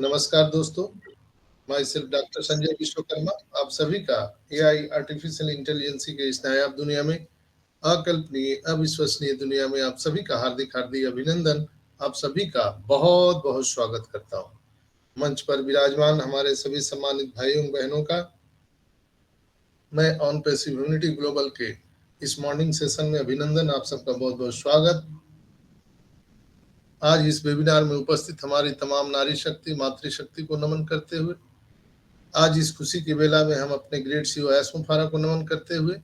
नमस्कार दोस्तों, मैं सिर्फ डॉक्टर संजय विश्वकर्मा आप सभी का एआई आर्टिफिशियल इंटेलिजेंसी के इस नायाब दुनिया में, अकल्पनीय अविश्वसनीय दुनिया में आप सभी का हार्दिक हार्दिक अभिनंदन, आप सभी का बहुत बहुत स्वागत करता हूँ। मंच पर विराजमान हमारे सभी सम्मानित भाइयों बहनों का मैं ऑन पैसिव यूनिटी ग्लोबल के इस मॉर्निंग सेशन में अभिनंदन, आप सबका बहुत बहुत स्वागत। आज इस वेबिनार में उपस्थित हमारी तमाम नारी शक्ति मातृशक्ति को नमन करते हुए, आज इस खुशी की बेला में हम अपने ग्रेट सीईओ एस फारा को नमन करते हुए,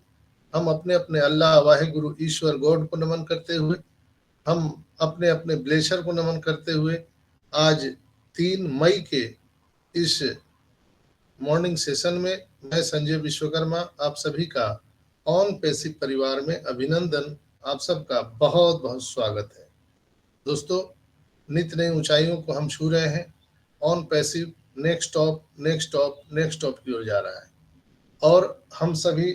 हम अपने अपने अल्लाह वाहे गुरु ईश्वर गॉड को नमन करते हुए, हम अपने अपने ब्लेशर को नमन करते हुए आज 3 मई के इस मॉर्निंग सेशन में मैं संजय विश्वकर्मा आप सभी का ऑन पैसिव परिवार में अभिनंदन, आप सबका बहुत बहुत स्वागत है। दोस्तों, नित नई ऊंचाइयों को हम छू रहे हैं। On passive next stop next stop next stop की ओर जा रहा है और हम सभी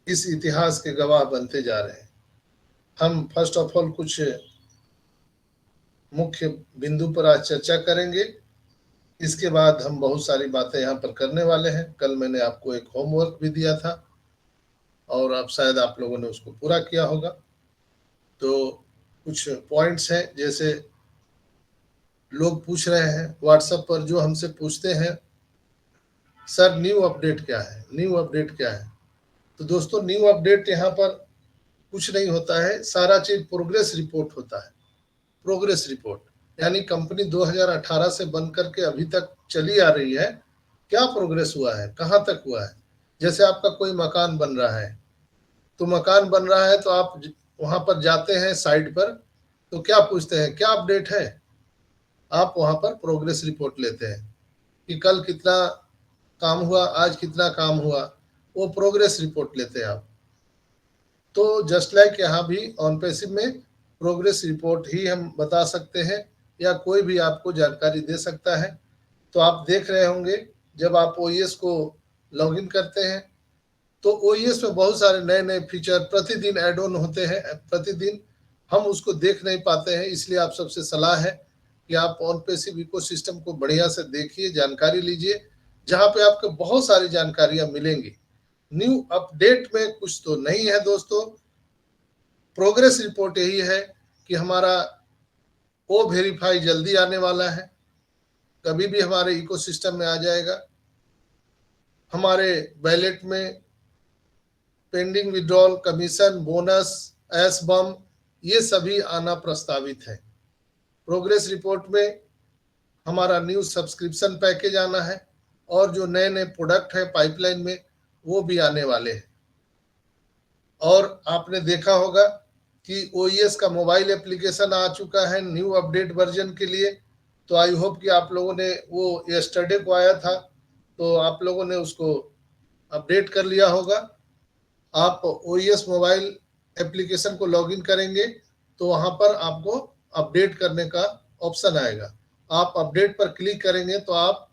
इस इतिहास के गवाह बनते जा रहे हैं। हम फर्स्ट ऑफ ऑल कुछ मुख्य बिंदु पर आज चर्चा करेंगे। इसके बाद हम बहुत सारी बातें यहाँ पर करने वाले हैं। कल मैंने आपको एक होमवर्क भी दिया था और अब शायद आप लोगों ने उसको पूरा किया होगा। तो कुछ पॉइंट्स हैं, जैसे लोग पूछ रहे हैं व्हाट्सएप पर, जो हमसे पूछते हैं सर न्यू अपडेट क्या है, न्यू अपडेट क्या है। तो दोस्तों, न्यू अपडेट यहाँ पर कुछ नहीं होता है, सारा चीज प्रोग्रेस रिपोर्ट होता है। प्रोग्रेस रिपोर्ट यानी कंपनी 2018 से बन करके अभी तक चली आ रही है, क्या प्रोग्रेस हुआ है, कहाँ तक हुआ है। जैसे आपका कोई मकान बन रहा है, तो मकान बन रहा है तो आप वहां पर जाते हैं साइट पर, तो क्या पूछते हैं, क्या अपडेट है। आप वहां पर प्रोग्रेस रिपोर्ट लेते हैं कि कल कितना काम हुआ, आज कितना काम हुआ, वो प्रोग्रेस रिपोर्ट लेते हैं आप। तो जस्ट लाइक यहाँ भी ऑन पैसिव में प्रोग्रेस रिपोर्ट ही हम बता सकते हैं या कोई भी आपको जानकारी दे सकता है। तो आप देख रहे होंगे जब आप ओईएस को लॉगिन करते हैं तो ओईएस में बहुत सारे नए नए फीचर प्रतिदिन ऐड ऑन होते हैं। प्रतिदिन हम उसको देख नहीं पाते हैं, इसलिए आप सबसे सलाह है कि आप ऑन पैसिव इकोसिस्टम को बढ़िया से देखिए, जानकारी लीजिए, जहाँ पे आपको बहुत सारी जानकारियां मिलेंगी। न्यू अपडेट में कुछ तो नहीं है दोस्तों। प्रोग्रेस रिपोर्ट यही है कि हमारा ओ वेरीफाई जल्दी आने वाला है, कभी भी हमारे इकोसिस्टम में आ जाएगा। हमारे बैलेट में पेंडिंग विड्रॉल, कमीशन, बोनस, एस बम, ये सभी आना प्रस्तावित है। प्रोग्रेस रिपोर्ट में हमारा न्यू सब्सक्रिप्शन पैकेज आना है और जो नए नए प्रोडक्ट है पाइपलाइन में वो भी आने वाले हैं। और आपने देखा होगा कि ओईएस का मोबाइल एप्लीकेशन आ चुका है न्यू अपडेट वर्जन के लिए। तो आई होप कि आप लोगों ने, वो यस्टरडे को आया था, तो आप लोगों ने उसको अपडेट कर लिया होगा। आप ओईएस मोबाइल एप्लीकेशन को लॉगिन करेंगे तो वहां पर आपको अपडेट करने का ऑप्शन आएगा। आप अपडेट पर क्लिक करेंगे तो आप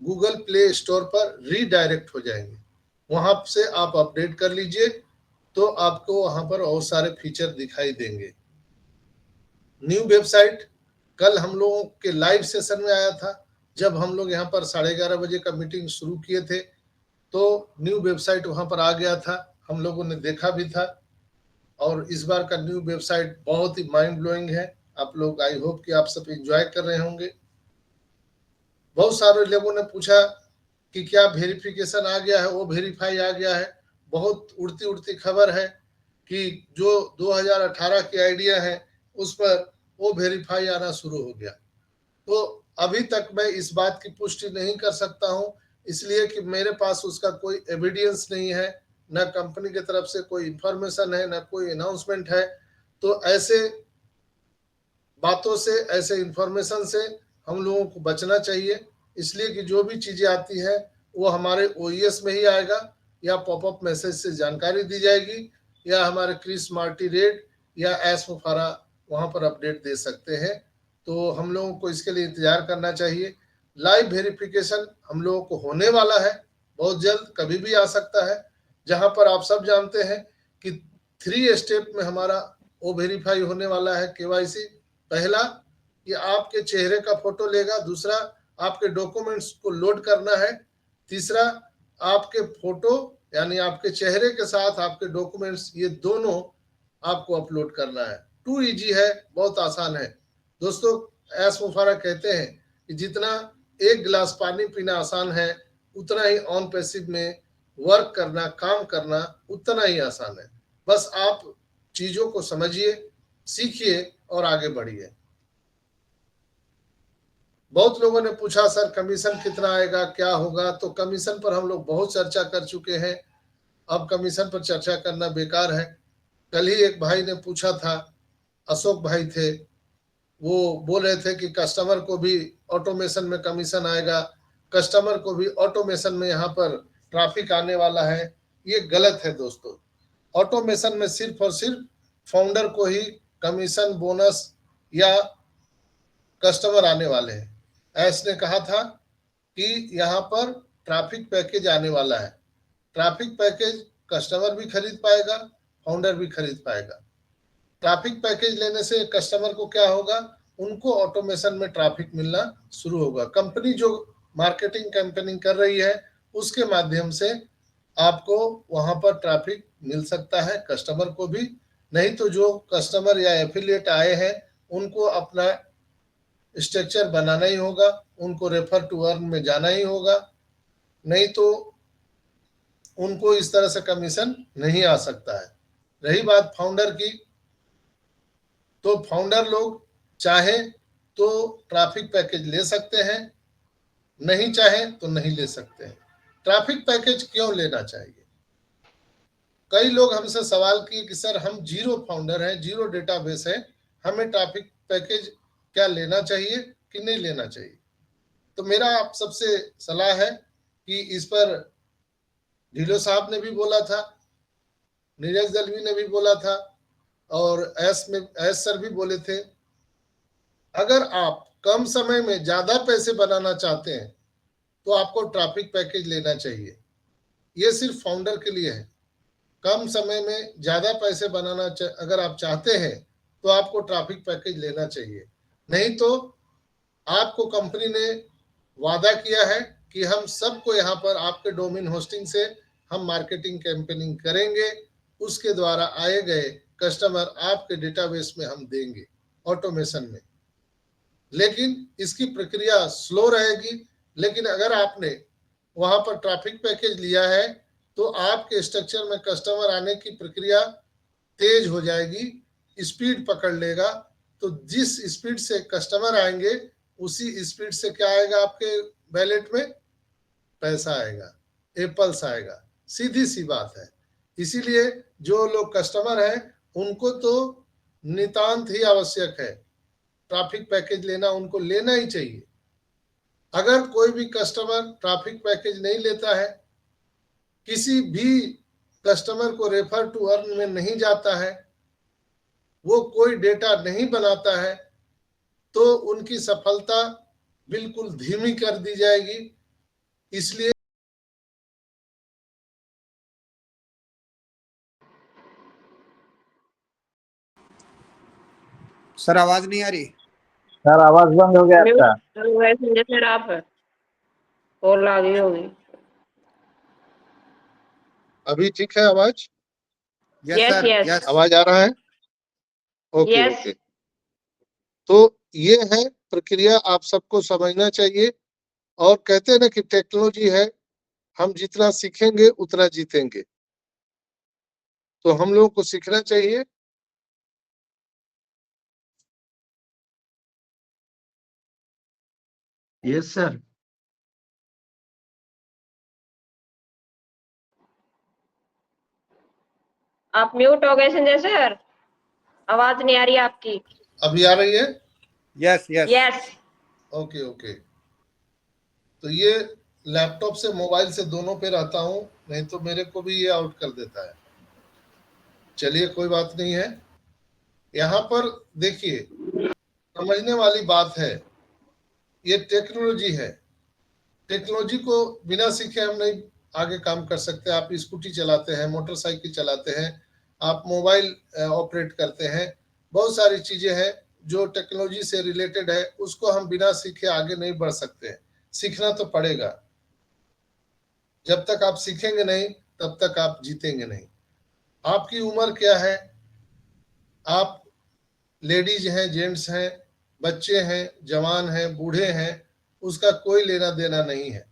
गूगल प्ले स्टोर पर रीडायरेक्ट हो जाएंगे, वहां से आप अपडेट कर लीजिए तो आपको वहां पर और सारे फीचर दिखाई देंगे। न्यू वेबसाइट कल हम लोगों के लाइव सेशन में आया था, जब हम लोग यहाँ पर 11:30 बजे का मीटिंग शुरू किए थे, तो न्यू वेबसाइट वहां पर आ गया था, हम लोगों ने देखा भी था। और इस बार का न्यू वेबसाइट बहुत ही माइंड ब्लोइंग है। आप लोग, आई होप कि आप सब एंजॉय कर रहे होंगे। बहुत सारे लोगों ने पूछा कि क्या वेरिफिकेशन आ गया है, वो वेरीफाई आ गया है। बहुत उड़ती उड़ती खबर है कि जो 2018 की आइडिया है उस पर वो वेरीफाई आना शुरू हो गया। तो अभी तक मैं इस बात की पुष्टि नहीं कर सकता हूं, इसलिए कि मेरे पास उसका कोई एविडेंस नहीं है, न कंपनी की तरफ से कोई इंफॉर्मेशन है, न कोई अनाउंसमेंट है। तो ऐसे बातों से, ऐसे इंफॉर्मेशन से हम लोगों को बचना चाहिए। इसलिए कि जो भी चीजें आती है वो हमारे ओईएस में ही आएगा, या पॉपअप मैसेज से जानकारी दी जाएगी, या हमारे क्रिस मार्टी रेड या एस मुफारा वहां पर अपडेट दे सकते हैं। तो हम लोगों को इसके लिए इंतजार करना चाहिए। लाइव वेरिफिकेशन हम लोगों को होने वाला है बहुत जल्द, कभी भी आ सकता है, जहां पर आप सब जानते हैं कि 3 स्टेप में हमारा वो वेरीफाई होने वाला है केवाईसी। पहला कि आपके चेहरे का फोटो लेगा, दूसरा आपके डॉक्यूमेंट्स को लोड करना है। तीसरा, आपके फोटो यानी आपके चेहरे के साथ आपके डॉक्यूमेंट्स, ये दोनों आपको अपलोड करना है। टू इजी है, बहुत आसान है दोस्तों। ऐस मुफारा कहते हैं कि जितना एक गिलास पानी पीना आसान है, उतना ही ऑन पैसिव में वर्क करना, काम करना उतना ही आसान है। बस आप चीजों को समझिए, सीखिए और आगे बढ़िए। बहुत लोगों ने पूछा सर कमीशन कितना आएगा, क्या होगा? तो कमीशन पर हम लोग बहुत चर्चा कर चुके हैं, अब कमीशन पर चर्चा करना बेकार है। कल ही एक भाई ने पूछा था, अशोक भाई थे, वो बोल रहे थे कि कस्टमर को भी ऑटोमेशन में कमीशन आएगा, कस्टमर को भी ऑटोमेशन में यहाँ पर ट्रैफिक आने वाला है। ये गलत है दोस्तों। ऑटोमेशन में सिर्फ और सिर्फ फाउंडर को ही कमीशन, बोनस या कस्टमर आने वाले हैं। एस ने कहा था कि यहाँ पर ट्रैफिक पैकेज आने वाला है। ट्रैफिक पैकेज कस्टमर भी खरीद पाएगा, फाउंडर भी खरीद पाएगा। ट्रैफिक पैकेज लेने से कस्टमर को क्या होगा, उनको ऑटोमेशन में ट्रैफिक मिलना शुरू होगा। कंपनी जो मार्केटिंग कैंपेनिंग कर रही है उसके माध्यम से आपको वहां पर ट्रैफिक मिल सकता है, कस्टमर को भी। नहीं तो जो कस्टमर या एफिलिएट आए हैं उनको अपना स्ट्रक्चर बनाना ही होगा, उनको रेफर टू अर्न में जाना ही होगा, नहीं तो उनको इस तरह से कमीशन नहीं आ सकता है। रही बात फाउंडर की, तो फाउंडर लोग चाहे तो ट्रैफिक पैकेज ले सकते हैं, नहीं चाहे तो नहीं ले सकते हैं। ट्रैफिक पैकेज क्यों लेना चाहिए? कई लोग हमसे सवाल किए कि सर हम जीरो फाउंडर हैं, जीरो डेटाबेस है, हमें ट्रैफिक पैकेज क्या लेना चाहिए कि नहीं लेना चाहिए? तो मेरा आप सबसे सलाह है कि इस पर ढिलो साहब ने भी बोला था, नीरज दलवी ने भी बोला था और एस सर भी बोले थे। अगर आप कम समय में ज्यादा पैसे बनाना चाहते हैं तो आपको ट्रैफिक पैकेज लेना चाहिए। ये सिर्फ फाउंडर के लिए है। कम समय में ज्यादा पैसे बनाना अगर आप चाहते हैं तो आपको ट्रैफिक पैकेज लेना चाहिए। नहीं तो आपको कंपनी ने वादा किया है कि हम सबको यहाँ पर आपके डोमेन होस्टिंग से हम मार्केटिंग कैंपेनिंग करेंगे, उसके द्वारा आए गए कस्टमर आपके डेटाबेस में हम देंगे ऑटोमेशन में। लेकिन इसकी प्रक्रिया स्लो रहेगी। लेकिन अगर आपने वहां पर ट्रैफिक पैकेज लिया है तो आपके स्ट्रक्चर में कस्टमर आने की प्रक्रिया तेज हो जाएगी, स्पीड पकड़ लेगा। तो जिस स्पीड से कस्टमर आएंगे उसी स्पीड से क्या आएगा आपके वैलेट में? पैसा आएगा, एप्पल्स आएगा। सीधी सी बात है। इसीलिए जो लोग कस्टमर हैं उनको तो नितांत ही आवश्यक है ट्रैफिक पैकेज लेना, उनको लेना ही चाहिए। अगर कोई भी कस्टमर ट्रैफिक पैकेज नहीं लेता है, किसी भी कस्टमर को रेफर टू अर्न में नहीं जाता है, वो कोई डेटा नहीं बनाता है, तो उनकी सफलता बिल्कुल धीमी कर दी जाएगी। इसलिए सर आवाज नहीं आ रही। सर आवाज बंद हो गया आपका। सर आप कॉल आ गई होगी। अभी ठीक है आवाज? Yes sir, yes yes. आवाज आ रहा है? Okay Yes. ओके। तो ये है प्रक्रिया, आप सबको समझना चाहिए। और कहते हैं ना कि टेक्नोलॉजी है, हम जितना सीखेंगे उतना जीतेंगे। तो हम लोगों को सीखना चाहिए। Yes sir. आप म्यूट हो गए संजय सर, आवाज नहीं आ रही आपकी। अभी आ रही है? Yes yes yes okay okay. तो ये लैपटॉप से मोबाइल से दोनों पे रहता हूँ, नहीं तो मेरे को भी ये आउट कर देता है। चलिए कोई बात नहीं है। यहाँ पर देखिए, समझने वाली बात है, ये टेक्नोलॉजी है। टेक्नोलॉजी को बिना सीखे हम नहीं आगे काम कर सकते। आप स्कूटी चलाते हैं, मोटरसाइकिल चलाते हैं, आप मोबाइल ऑपरेट करते हैं, बहुत सारी चीजें हैं जो टेक्नोलॉजी से रिलेटेड है, उसको हम बिना सीखे आगे नहीं बढ़ सकते हैं। सीखना तो पड़ेगा। जब तक आप सीखेंगे नहीं तब तक आप जीतेंगे नहीं। आपकी उम्र क्या है, आप लेडीज हैं, जेंट्स हैं, बच्चे हैं, जवान हैं, बूढ़े हैं, उसका कोई लेना देना नहीं है।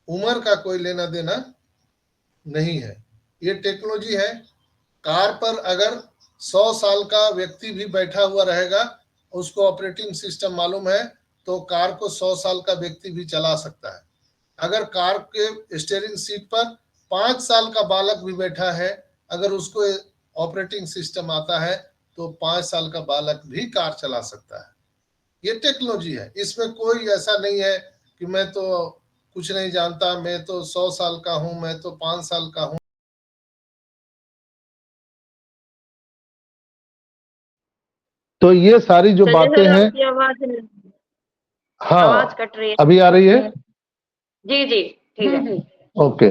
उम्र का कोई लेना देना नहीं है। ये टेक्नोलॉजी है। कार पर अगर 100 साल का व्यक्ति भी बैठा हुआ रहेगा, उसको ऑपरेटिंग सिस्टम मालूम है, तो कार को 100 साल का व्यक्ति भी चला सकता है। अगर कार के स्टीयरिंग सीट पर 5 साल का बालक भी बैठा है, अगर उसको ऑपरेटिंग सिस्टम आता है तो 5 साल का बालक भी कार चला सकता है। ये टेक्नोलॉजी है। इसमें कोई ऐसा नहीं है कि मैं तो कुछ नहीं जानता, मैं तो 100 साल का हूं, मैं तो 5 साल का हूं। तो ये सारी जो बातें हैं, आपकी आवाज हाँ आवाज कट रही है। अभी आ रही है? जी जी ठीक है। ओके।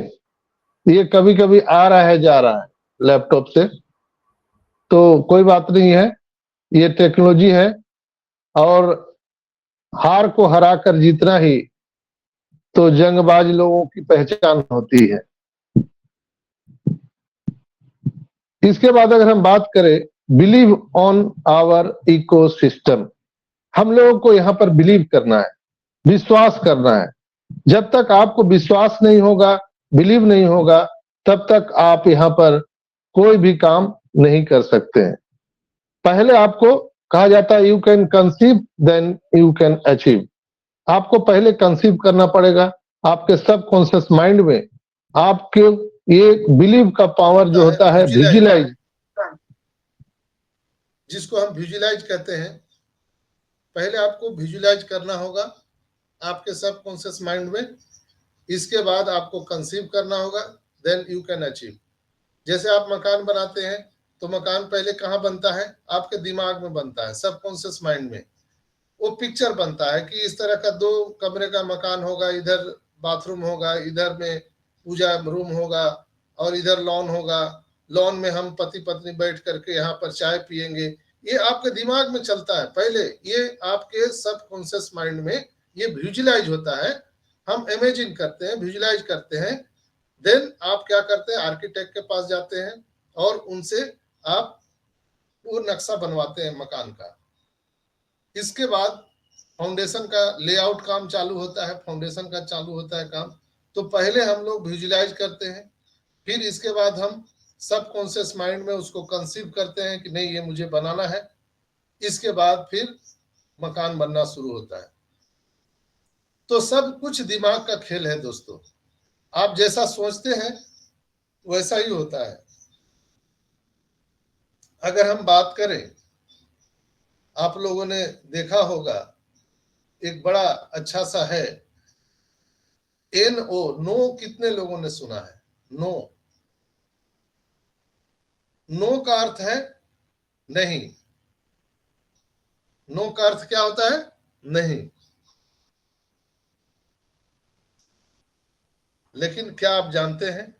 ये कभी कभी आ रहा है जा रहा है लैपटॉप से, तो कोई बात नहीं है, ये टेक्नोलॉजी है। और हार को हरा कर जीतना ही तो जंगबाज लोगों की पहचान होती है। इसके बाद अगर हम बात करें बिलीव ऑन आवर इकोसिस्टम, हम लोगों को यहाँ पर बिलीव करना है, विश्वास करना है। जब तक आपको विश्वास नहीं होगा, बिलीव नहीं होगा, तब तक आप यहाँ पर कोई भी काम नहीं कर सकते हैं। पहले आपको कहा जाता है you can conceive then you can achieve. आपको पहले कंसीव करना पड़ेगा। आपके सबकॉन्शियस माइंड में आपके ये बिलीव का पावर जो होता है विजुअलाइज, जिसको हम विजुअलाइज कहते हैं, पहले आपको विजुअलाइज करना होगा आपके सबकॉन्शियस माइंड में। इसके बाद आपको कंसीव करना होगा, देन यू कैन अचीव। जैसे आप मकान बनाते हैं तो मकान पहले कहाँ बनता है? आपके दिमाग में बनता है, सबकॉन्शियस माइंड में। वो पिक्चर बनता है कि इस तरह का 2 कमरे का मकान होगा, इधर बाथरूम होगा, इधर में पूजा रूम होगा और इधर लॉन होगा। लॉन में हम पति पत्नी बैठ करके यहाँ पर चाय पिएंगे। ये आपके दिमाग में चलता है पहले, ये आपके सबकॉन्शियस माइंड में ये विजुअलाइज होता है। हम इमेजिन करते हैं, विजुअलाइज करते हैं। देन आप क्या करते हैं? आर्किटेक्ट के पास जाते हैं और उनसे आप वो नक्शा बनवाते हैं मकान का। इसके बाद फाउंडेशन का लेआउट काम चालू होता है, फाउंडेशन का चालू होता है काम। तो पहले हम लोग विजुअलाइज करते हैं, फिर इसके बाद हम सबकॉन्शियस माइंड में उसको कंसीव करते हैं कि नहीं ये मुझे बनाना है। इसके बाद फिर मकान बनना शुरू होता है। तो सब कुछ दिमाग का खेल है दोस्तों। आप जैसा सोचते हैं वैसा ही होता है। अगर हम बात करें, आप लोगों ने देखा होगा एक बड़ा अच्छा सा है NO, नो कितने लोगों ने सुना है? नो, नो का अर्थ है नहीं। नो का अर्थ क्या होता है? नहीं। लेकिन क्या आप जानते हैं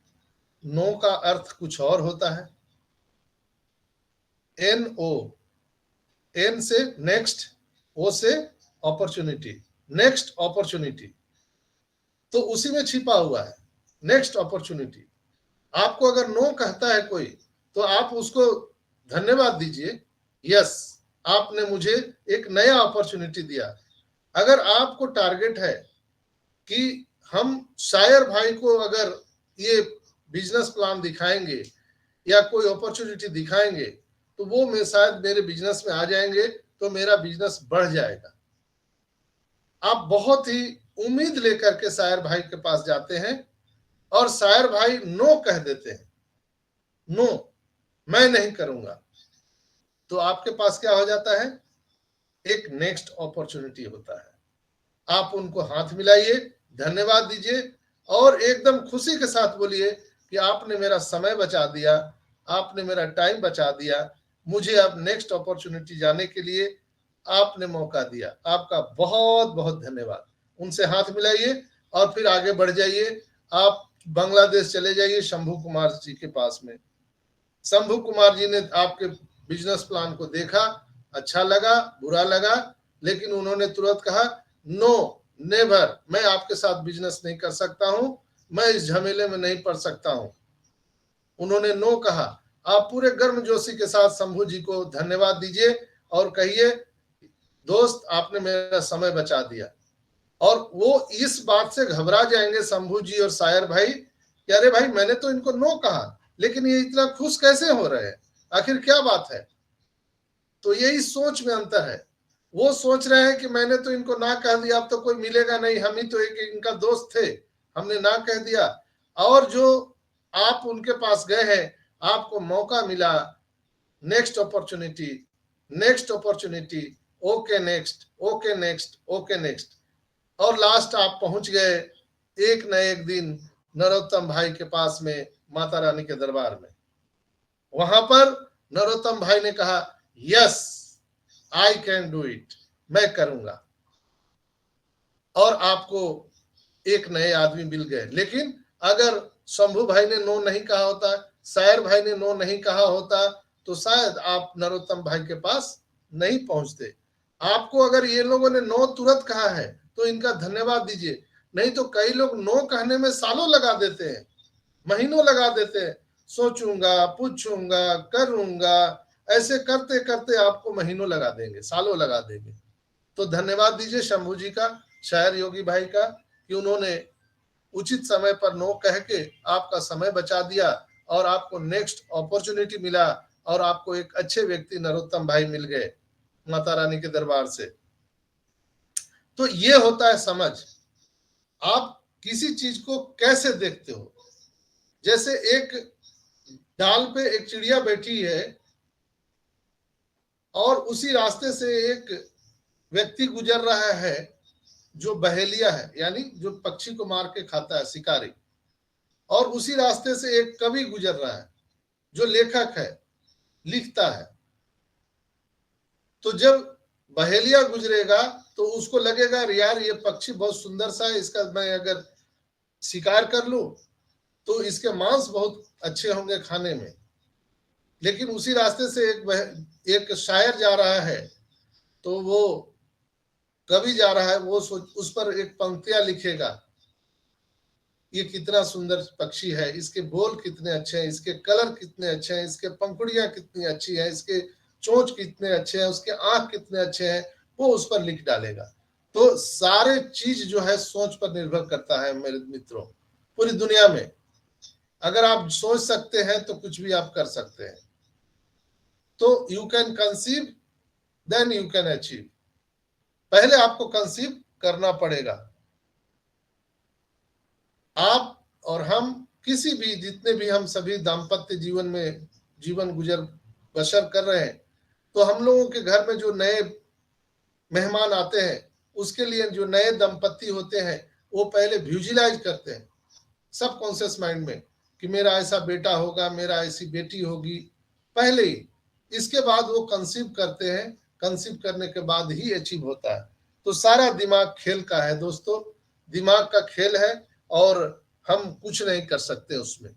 नो का अर्थ कुछ और होता है? NO, N से नेक्स्ट, O से अपॉर्चुनिटी, नेक्स्ट अपॉर्चुनिटी। तो उसी में छिपा हुआ है नेक्स्ट अपॉर्चुनिटी। आपको अगर नो कहता है कोई तो आप उसको धन्यवाद दीजिए, यस आपने मुझे एक नया अपॉर्चुनिटी दिया। अगर आपको टारगेट है कि हम शायर भाई को अगर ये बिजनेस प्लान दिखाएंगे या कोई अपॉर्चुनिटी दिखाएंगे तो वो मैं शायद मेरे बिजनेस में आ जाएंगे तो मेरा बिजनेस बढ़ जाएगा। आप बहुत ही उम्मीद लेकर के शायर भाई के पास जाते हैं और शायर भाई नो कह देते हैं, नो मैं नहीं करूंगा। तो आपके पास क्या हो जाता है? एक नेक्स्ट अपॉर्चुनिटी होता है। आप उनको हाथ मिलाइए, धन्यवाद दीजिए और एकदम खुशी के साथ बोलिए कि आपने मेरा समय बचा दिया, आपने मेरा टाइम बचा दिया, मुझे अब नेक्स्ट अपॉर्चुनिटी जाने के लिए आपने मौका दिया, आपका बहुत बहुत धन्यवाद। उनसे हाथ मिलाइए और फिर आगे बढ़ जाइए। आप बांग्लादेश चले जाइए शंभू कुमार जी के पास में। शंभू कुमार जी ने आपके बिजनेस प्लान को देखा, अच्छा लगा, बुरा लगा, लेकिन उन्होंने तुरंत कहा नो, नेवर, मैं आपके साथ बिजनेस नहीं कर सकता हूं, मैं इस झमेले में नहीं पड़ सकता हूं। उन्होंने नो कहा। आप पूरे गर्मजोशी के साथ शंभू जी को धन्यवाद दीजिए और कहिए दोस्त आपने मेरा समय बचा दिया। और वो इस बात से घबरा जाएंगे शंभू जी और शायर भाई कि अरे भाई मैंने तो इनको नो कहा, लेकिन ये इतना खुश कैसे हो रहे हैं, आखिर क्या बात है। तो यही सोच में अंतर है। वो सोच रहे हैं कि मैंने तो इनको ना कह दिया, अब तो कोई मिलेगा नहीं, हम ही तो एक इनका दोस्त थे, हमने ना कह दिया। और जो आप उनके पास गए हैं, आपको मौका मिला, next opportunity, next opportunity, okay next, okay next, okay next. और लास्ट आप पहुंच गए एक न एक दिन नरोत्तम भाई के पास में, माता रानी के दरबार में। वहां पर नरोत्तम भाई ने कहा yes I can do it, मैं करूंगा। और आपको एक नए आदमी मिल गए। लेकिन अगर शंभू भाई ने नो नहीं कहा होता, शायर भाई ने नो नहीं कहा होता, तो शायद आप नरोत्तम भाई के पास नहीं पहुंचते। आपको अगर ये लोगों ने नो तुरंत कहा है तो इनका धन्यवाद दीजिए, नहीं तो कई लोग नो कहने में सालों लगा देते हैं, महीनों लगा देते हैं, सोचूंगा, पूछूंगा, करूंगा, ऐसे करते करते आपको महीनों लगा देंगे, सालों लगा देंगे। तो धन्यवाद दीजिए शंभू जी का, शायर योगी भाई का, कि उन्होंने उचित समय पर नो कह के आपका समय बचा दिया और आपको नेक्स्ट अपॉर्चुनिटी मिला और आपको एक अच्छे व्यक्ति नरोत्तम भाई मिल गए माता रानी के दरबार से। तो ये होता है समझ। आप किसी चीज को कैसे देखते हो। जैसे एक डाल पे एक चिड़िया बैठी है और उसी रास्ते से एक व्यक्ति गुजर रहा है जो बहेलिया है, यानी जो पक्षी को मार के खाता है, शिकारी। और उसी रास्ते से एक कवि गुजर रहा है जो लेखक है, लिखता है। तो जब बहेलिया गुजरेगा तो उसको लगेगा यार ये पक्षी बहुत सुंदर सा है, इसका मैं अगर शिकार कर लूं तो इसके मांस बहुत अच्छे होंगे खाने में। लेकिन उसी रास्ते से एक शायर जा रहा है, तो वो कवि जा रहा है, वो उस पर एक पंक्तियां लिखेगा, ये कितना सुंदर पक्षी है, इसके बोल कितने अच्छे हैं, इसके कलर कितने अच्छे हैं, इसके पंखुड़ियां कितनी अच्छी है, इसके चोंच कितने अच्छे हैं, उसके आंख कितने अच्छे हैं, वो उस पर लिख डालेगा। तो सारे चीज जो है सोच पर निर्भर करता है मेरे मित्रों। पूरी दुनिया में अगर आप सोच सकते हैं तो कुछ भी आप कर सकते हैं। तो you can conceive then you can achieve. पहले आपको कंसीव करना पड़ेगा। आप और हम किसी भी, जितने भी हम सभी दाम्पत्य जीवन में जीवन गुजर बसर कर रहे हैं, तो हम लोगों के घर में जो नए मेहमान आते हैं, उसके लिए जो नए दंपत्ति होते हैं, वो पहले विजुअलाइज करते हैं सब कॉन्शियस माइंड में कि मेरा ऐसा बेटा होगा, मेरा ऐसी बेटी होगी, पहले ही। इसके बाद वो कंसीव करते हैं, कंसीव करने के बाद ही अचीव होता है। तो सारा दिमाग खेल का है दोस्तों, दिमाग का खेल है और हम कुछ नहीं कर सकते उसमें।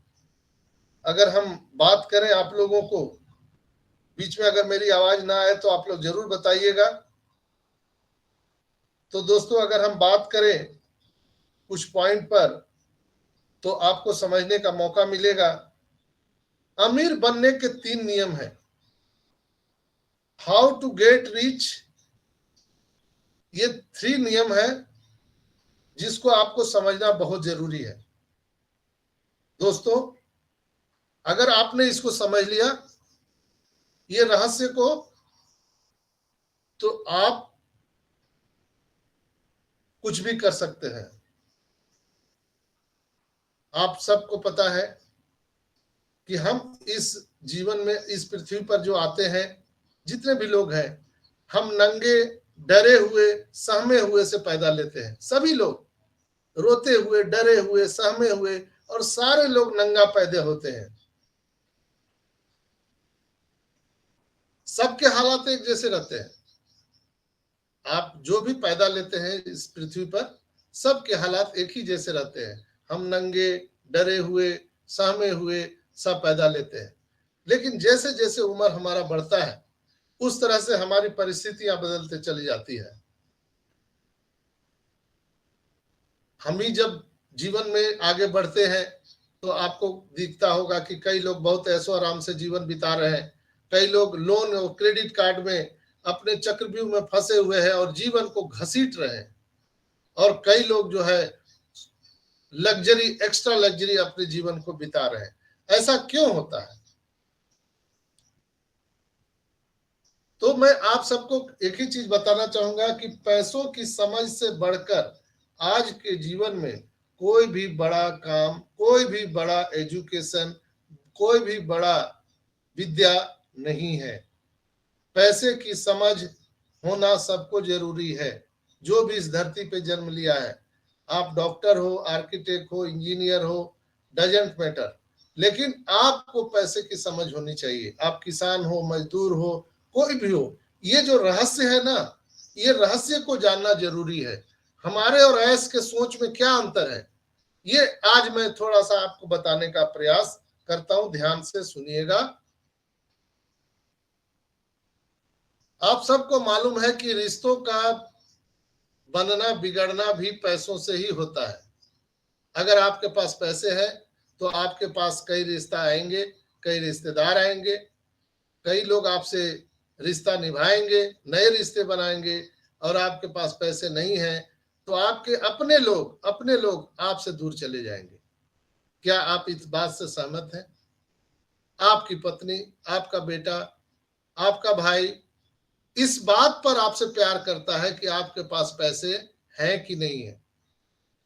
अगर हम बात करें आप लोगों को, बीच में अगर मेरी आवाज ना आए तो आप लोग जरूर बताइएगा। तो दोस्तों अगर हम बात करें कुछ पॉइंट पर तो आपको समझने का मौका मिलेगा। अमीर बनने के 3 नियम हैं। हाउ टू गेट रिच, ये 3 नियम है जिसको आपको समझना बहुत जरूरी है दोस्तों। अगर आपने इसको समझ लिया, ये रहस्य को, तो आप कुछ भी कर सकते हैं। आप सबको पता है कि हम इस जीवन में, इस पृथ्वी पर जो आते हैं, जितने भी लोग हैं, हम नंगे, डरे हुए, सहमे हुए से पैदा लेते हैं। सभी लोग रोते हुए, डरे हुए, सहमे हुए, और सारे लोग नंगा पैदा होते हैं। सबके हालात एक जैसे रहते हैं। आप जो भी पैदा लेते हैं इस पृथ्वी पर, सबके हालात एक ही जैसे रहते हैं। हम नंगे, डरे हुए, सहमे हुए सब पैदा लेते हैं। लेकिन जैसे जैसे उम्र हमारा बढ़ता है, उस तरह से हमारी परिस्थितियां बदलते चली जाती है। हम ही जब जीवन में आगे बढ़ते हैं तो आपको दिखता होगा कि कई लोग बहुत ऐशो आराम से जीवन बिता रहे हैं, कई लोग लोन और क्रेडिट कार्ड में अपने चक्रव्यूह में फंसे हुए हैं और जीवन को घसीट रहे हैं, और कई लोग जो है लग्जरी, एक्स्ट्रा लग्जरी अपने जीवन को बिता रहे हैं। ऐसा क्यों होता है? तो मैं आप सबको एक ही चीज बताना चाहूंगा कि पैसों की समझ से बढ़कर आज के जीवन में कोई भी बड़ा काम, कोई भी बड़ा एजुकेशन, कोई भी बड़ा विद्या नहीं है। पैसे की समझ होना सबको जरूरी है। जो भी इस धरती पे जन्म लिया है, आप डॉक्टर हो, आर्किटेक्ट हो, इंजीनियर हो, डजंट मैटर, लेकिन आपको पैसे की समझ होनी चाहिए। आप किसान हो, मजदूर हो, कोई भी हो, ये जो रहस्य है ना, ये रहस्य को जानना जरूरी है। हमारे और ऐश के सोच में क्या अंतर है, ये आज मैं थोड़ा सा आपको बताने का प्रयास करता हूं। ध्यान से सुनिएगा। आप सबको मालूम है कि रिश्तों का बनना बिगड़ना भी पैसों से ही होता है। अगर आपके पास पैसे हैं तो आपके पास कई रिश्ता आएंगे, कई रिश्तेदार आएंगे, कई लोग आपसे रिश्ता निभाएंगे, नए रिश्ते बनाएंगे। और आपके पास पैसे नहीं है तो आपके अपने लोग आपसे दूर चले जाएंगे। क्या आप इस बात से सहमत हैं? आपकी पत्नी, आपका बेटा, आपका भाई इस बात पर आपसे प्यार करता है कि आपके पास पैसे हैं कि नहीं है।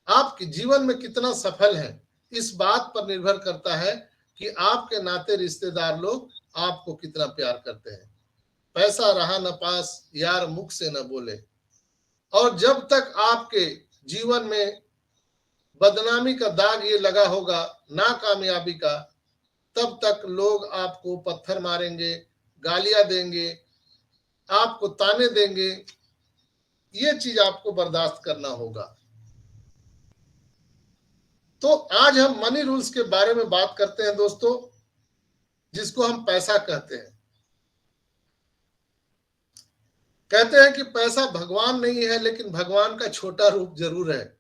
आपके जीवन में कितना सफल है, इस बात पर निर्भर करता है कि आपके नाते रिश्तेदार लोग आपको कितना प्यार करते हैं। पैसा रहा न पास, यार मुख से न बोले। और जब तक आपके जीवन में बदनामी का दाग ये लगा होगा, नाकामयाबी का, तब तक लोग आपको पत्थर मारेंगे, गालियां देंगे, आपको ताने देंगे। ये चीज आपको बर्दाश्त करना होगा। तो आज हम मनी रूल्स के बारे में बात करते हैं दोस्तों, जिसको हम पैसा कहते हैं। कहते हैं कि पैसा भगवान नहीं है, लेकिन भगवान का छोटा रूप जरूर है।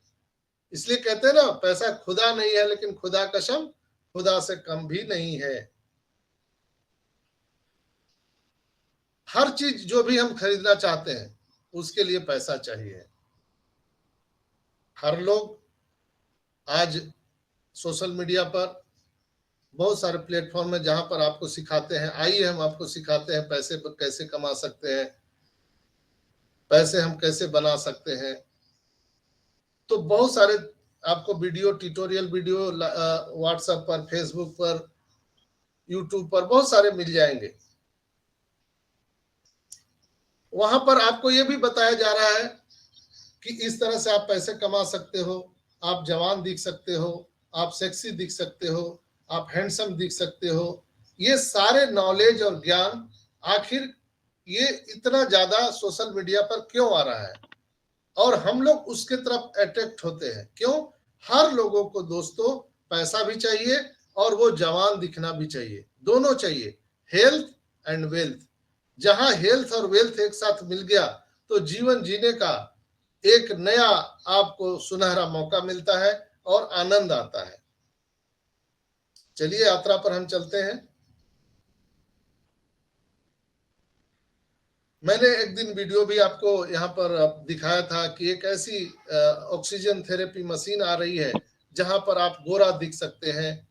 इसलिए कहते हैं ना, पैसा खुदा नहीं है, लेकिन खुदा कसम खुदा से कम भी नहीं है। हर चीज जो भी हम खरीदना चाहते हैं उसके लिए पैसा चाहिए। हर लोग आज सोशल मीडिया पर बहुत सारे प्लेटफॉर्म में जहां पर आपको सिखाते हैं, आइए हम आपको सिखाते हैं पैसे पर कैसे कमा सकते हैं, पैसे हम कैसे बना सकते हैं। तो बहुत सारे आपको वीडियो, ट्यूटोरियल वीडियो व्हाट्सएप पर, फेसबुक पर, यूट्यूब पर बहुत सारे मिल जाएंगे। वहां पर आपको यह भी बताया जा रहा है कि इस तरह से आप पैसे कमा सकते हो, आप जवान दिख सकते हो, आप सेक्सी दिख सकते हो, आप हैंडसम दिख सकते हो। ये सारे नॉलेज और ज्ञान आखिर ये इतना ज्यादा सोशल मीडिया पर क्यों आ रहा है और हम लोग उसके तरफ अट्रैक्ट होते हैं क्यों? हर लोगों को दोस्तों पैसा भी चाहिए और वो जवान दिखना भी चाहिए, दोनों चाहिए, हेल्थ एंड वेल्थ। जहां हेल्थ और वेल्थ एक साथ मिल गया तो जीवन जीने का एक नया आपको सुनहरा मौका मिलता है और आनंद आता है। चलिए यात्रा पर हम चलते हैं। मैंने एक दिन वीडियो भी आपको यहाँ पर दिखाया था कि एक ऐसी ऑक्सीजन थेरेपी मशीन आ रही है जहां पर आप गोरा दिख सकते हैं,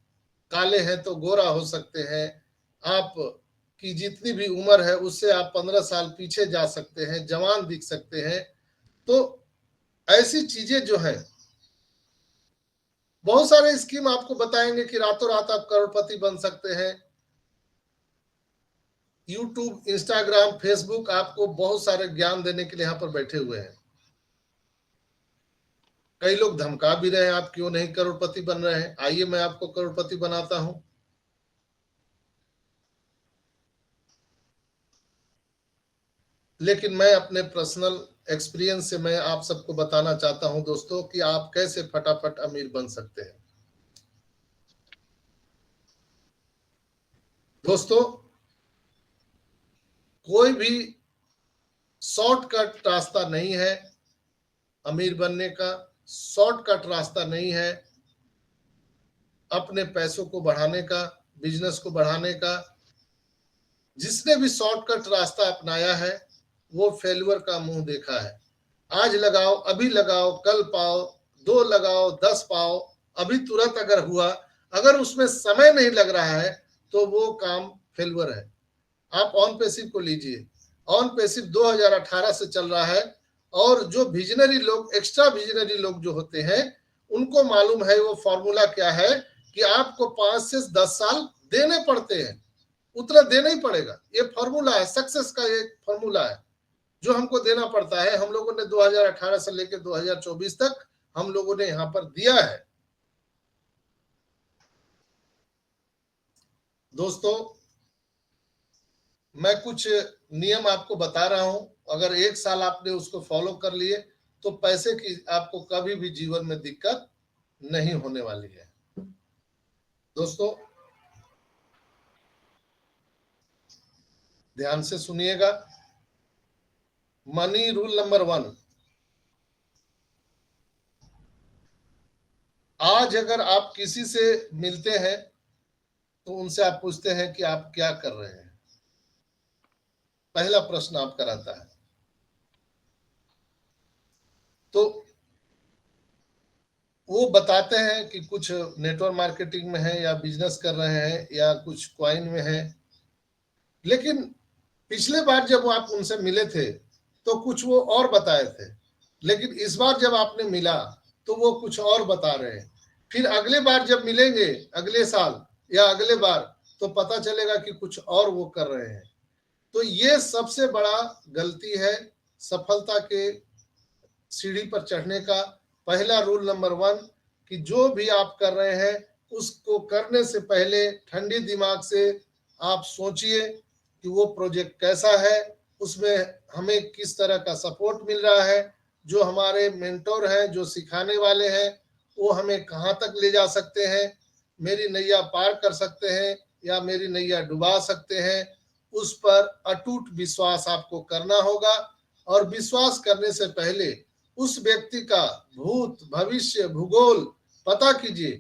काले हैं तो गोरा हो सकते हैं, आप की जितनी भी उम्र है उससे आप 15 साल पीछे जा सकते हैं, जवान दिख सकते हैं। तो ऐसी चीजें जो है, बहुत सारे स्कीम आपको बताएंगे कि रातों रात आप करोड़पति बन सकते हैं। यूट्यूब, इंस्टाग्राम, फेसबुक आपको बहुत सारे ज्ञान देने के लिए यहाँ पर बैठे हुए हैं। कई लोग धमका भी रहे हैं, आप क्यों नहीं करोड़पति बन रहे हैं, आइए मैं आपको करोड़पति बनाता हूं। लेकिन मैं अपने पर्सनल एक्सपीरियंस से मैं आप सबको बताना चाहता हूं दोस्तों कि आप कैसे फटाफट अमीर बन सकते हैं। दोस्तों, कोई भी शॉर्टकट रास्ता नहीं है अमीर बनने का, शॉर्टकट रास्ता नहीं है अपने पैसों को बढ़ाने का, बिजनेस को बढ़ाने का। जिसने भी शॉर्टकट रास्ता अपनाया है वो फेल्यूर का मुंह देखा है। आज लगाओ, अभी लगाओ, कल पाओ, 2 लगाओ 10 पाओ, अभी तुरंत अगर हुआ, अगर उसमें समय नहीं लग रहा है तो वो काम फेल्यूर है। आप ऑन पैसिव को लीजिए, ऑन पैसिव 2018 से चल रहा है, और जो विजनरी लोग, एक्स्ट्रा विजनरी लोग जो होते हैं, उनको मालूम है वो फॉर्मूला क्या है कि आपको 5 से 10 साल देने पड़ते हैं, उतना देना ही पड़ेगा। ये फॉर्मूला है, सक्सेस का एक फॉर्मूला है जो हमको देना पड़ता है। हम लोगों ने 2018 से लेकर 2024 तक हम लोगों ने यहां पर दिया है। दोस्तों, मैं कुछ नियम आपको बता रहा हूं, अगर 1 साल आपने उसको फॉलो कर लिए तो पैसे की आपको कभी भी जीवन में दिक्कत नहीं होने वाली है। दोस्तों, ध्यान से सुनिएगा। मनी रूल नंबर 1, आज अगर आप किसी से मिलते हैं तो उनसे आप पूछते हैं कि आप क्या कर रहे हैं। पहला प्रश्न आपका रहता है। तो वो बताते हैं कि कुछ नेटवर्क मार्केटिंग में है, या बिजनेस कर रहे हैं, या कुछ क्वाइन में है। लेकिन पिछले बार जब आप उनसे मिले थे तो कुछ वो और बताए थे, लेकिन इस बार जब आपने मिला तो वो कुछ और बता रहे हैं। फिर अगले बार जब मिलेंगे, अगले साल या अगले बार, तो पता चलेगा कि कुछ और वो कर रहे हैं। तो ये सबसे बड़ा गलती है सफलता के सीढ़ी पर चढ़ने का। पहला रूल नंबर 1 कि जो भी आप कर रहे हैं उसको करने से पहले ठंडी दिमाग से आप सोचिए कि वो प्रोजेक्ट कैसा है, उसमें हमें किस तरह का सपोर्ट मिल रहा है, जो हमारे मेंटोर हैं, जो सिखाने वाले हैं, वो हमें कहाँ तक ले जा सकते हैं, मेरी नैया पार कर सकते हैं या मेरी नैया डुबा सकते हैं। उस पर अटूट विश्वास आपको करना होगा, और विश्वास करने से पहले उस व्यक्ति का भूत, भविष्य, भूगोल पता कीजिए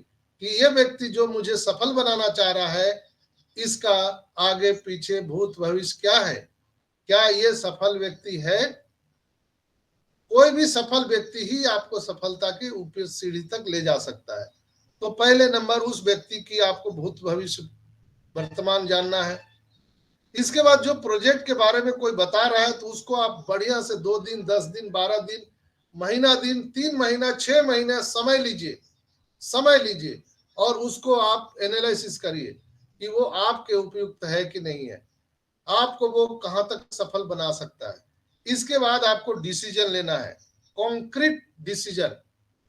कि ये व्यक्ति जो मुझे सफल बनाना चाह रहा है, इसका आगे पीछे भूत भविष्य क्या है, क्या ये सफल व्यक्ति है। कोई भी सफल व्यक्ति ही आपको सफलता की ऊपर सीढ़ी तक ले जा सकता है। तो पहले नंबर उस व्यक्ति की आपको भूत भविष्य वर्तमान जानना है। इसके बाद जो प्रोजेक्ट के बारे में कोई बता रहा है तो उसको आप बढ़िया से 2 दिन, 10 दिन, 12 दिन, महीना दिन, 3 महीना, 6 महीने समय लीजिए और उसको आप एनालिसिस करिए कि वो आपके उपयुक्त है कि नहीं है, आपको वो कहां तक सफल बना सकता है। इसके बाद आपको डिसीजन लेना है, कॉन्क्रीट डिसीजन।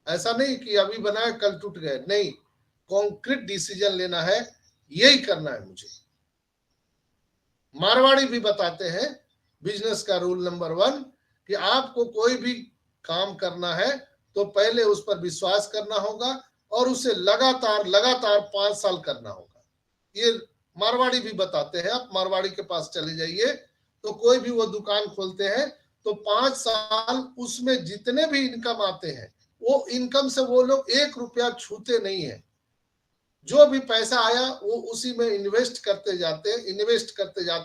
ऐसा नहीं कि अभी बनाए कल टूट गए, नहीं, कॉन्क्रीट डिसीजन लेना है, यही करना है मुझे। मारवाड़ी भी बताते हैं बिजनेस का रूल नंबर 1 कि आपको कोई भी काम करना है तो पहले उस पर विश्वास करना होगा और उसे लगातार 5 साल करना होगा। ये मारवाड़ी भी बताते हैं। आप मारवाड़ी के पास चले जाइए तो कोई भी वो दुकान खोलते हैं तो 5 साल उसमें जितने भी इनकम आते हैं वो इनकम से वो लोग 1 रुपया छूते नहीं है। जो भी पैसा आया वो उसी में इन्वेस्ट करते जाते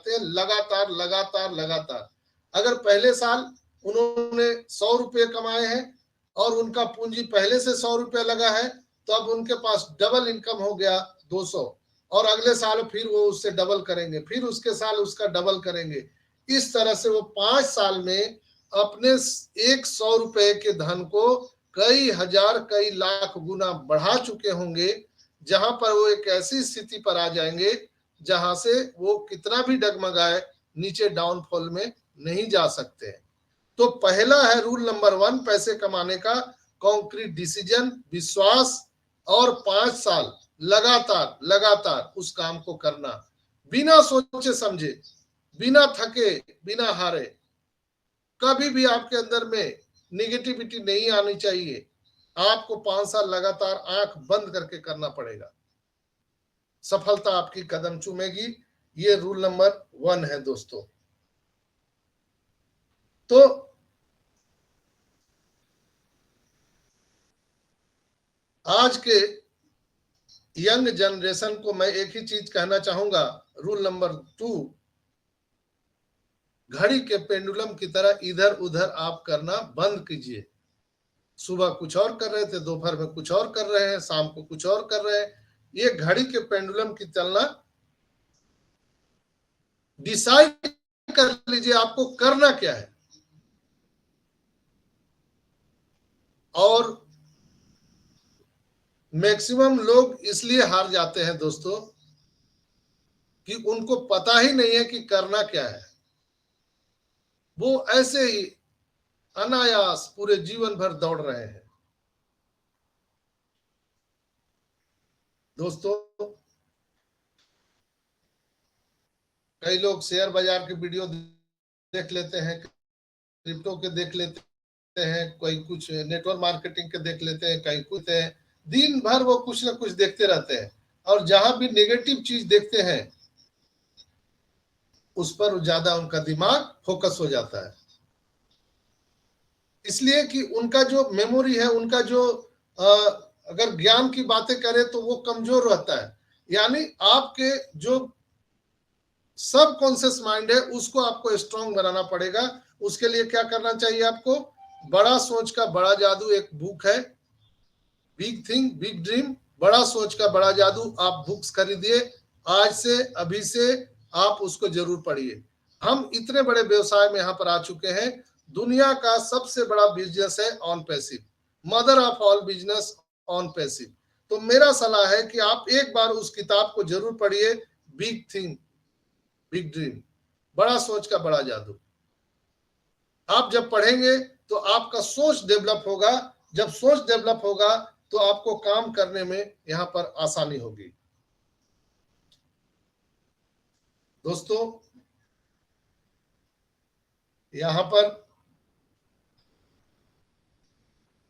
हैं लगातार। अगर पहले साल उन्होंने 100 रुपये कमाए हैं और उनका पूंजी पहले से 100 रुपया लगा है तो अब उनके पास डबल इनकम हो गया 200, और अगले साल फिर वो उससे डबल करेंगे, फिर उसके साल उसका डबल करेंगे। इस तरह से वो 5 साल में अपने 100 रुपए के धन को कई हजार, कई लाख गुना बढ़ा चुके होंगे, जहां पर वो एक ऐसी स्थिति पर आ जाएंगे जहां से वो कितना भी डगमगाए नीचे डाउनफॉल में नहीं जा सकते। तो पहला है रूल नंबर 1 पैसे कमाने का, कॉन्क्रीट डिसीजन, विश्वास, और 5 साल लगातार उस काम को करना, बिना सोचे समझे, बिना थके, बिना हारे। कभी भी आपके अंदर में निगेटिविटी नहीं आनी चाहिए। आपको 5 साल लगातार आंख बंद करके करना पड़ेगा, सफलता आपकी कदम चूमेगी। ये रूल नंबर 1 है दोस्तों। तो आज के यंग जनरेशन को मैं एक ही चीज कहना चाहूंगा, रूल नंबर 2, घड़ी के पेंडुलम की तरह इधर उधर आप करना बंद कीजिए। सुबह कुछ और कर रहे थे, दोपहर में कुछ और कर रहे हैं, शाम को कुछ और कर रहे हैं। ये घड़ी के पेंडुलम की चलना, डिसाइड कर लीजिए आपको करना क्या है। और मैक्सिमम लोग इसलिए हार जाते हैं दोस्तों कि उनको पता ही नहीं है कि करना क्या है। वो ऐसे ही अनायास पूरे जीवन भर दौड़ रहे हैं। दोस्तों, कई लोग शेयर बाजार के वीडियो देख लेते हैं, क्रिप्टो के देख लेते हैं, कोई कुछ नेटवर्क मार्केटिंग के देख लेते हैं, कहीं कुछ है, दिन भर वो कुछ ना कुछ देखते रहते हैं। और जहां भी नेगेटिव चीज देखते हैं उस पर ज्यादा उनका दिमाग फोकस हो जाता है। इसलिए कि उनका जो मेमोरी है, उनका जो अगर ज्ञान की बातें करें तो वो कमजोर रहता है। यानी आपके जो सब कॉन्शियस माइंड है उसको आपको स्ट्रांग बनाना पड़ेगा। उसके लिए क्या करना चाहिए आपको? बड़ा सोच का बड़ा जादू एक बुक है, बिग थिंक बिग ड्रीम, बड़ा सोच का बड़ा जादू। आप बुक्स खरीदिए आज से, अभी से आप उसको जरूर पढ़िए। हम इतने बड़े व्यवसाय में यहाँ पर आ चुके हैं। दुनिया का सबसे बड़ा बिजनेस है on passive, mother of all business on passive. तो मेरा सलाह है कि आप एक बार उस किताब को जरूर पढ़िए, बिग थिंक बिग ड्रीम, बड़ा सोच का बड़ा जादू। आप जब पढ़ेंगे तो आपका सोच डेवलप होगा। जब सोच डेवलप होगा तो आपको काम करने में यहां पर आसानी होगी। दोस्तों, यहां पर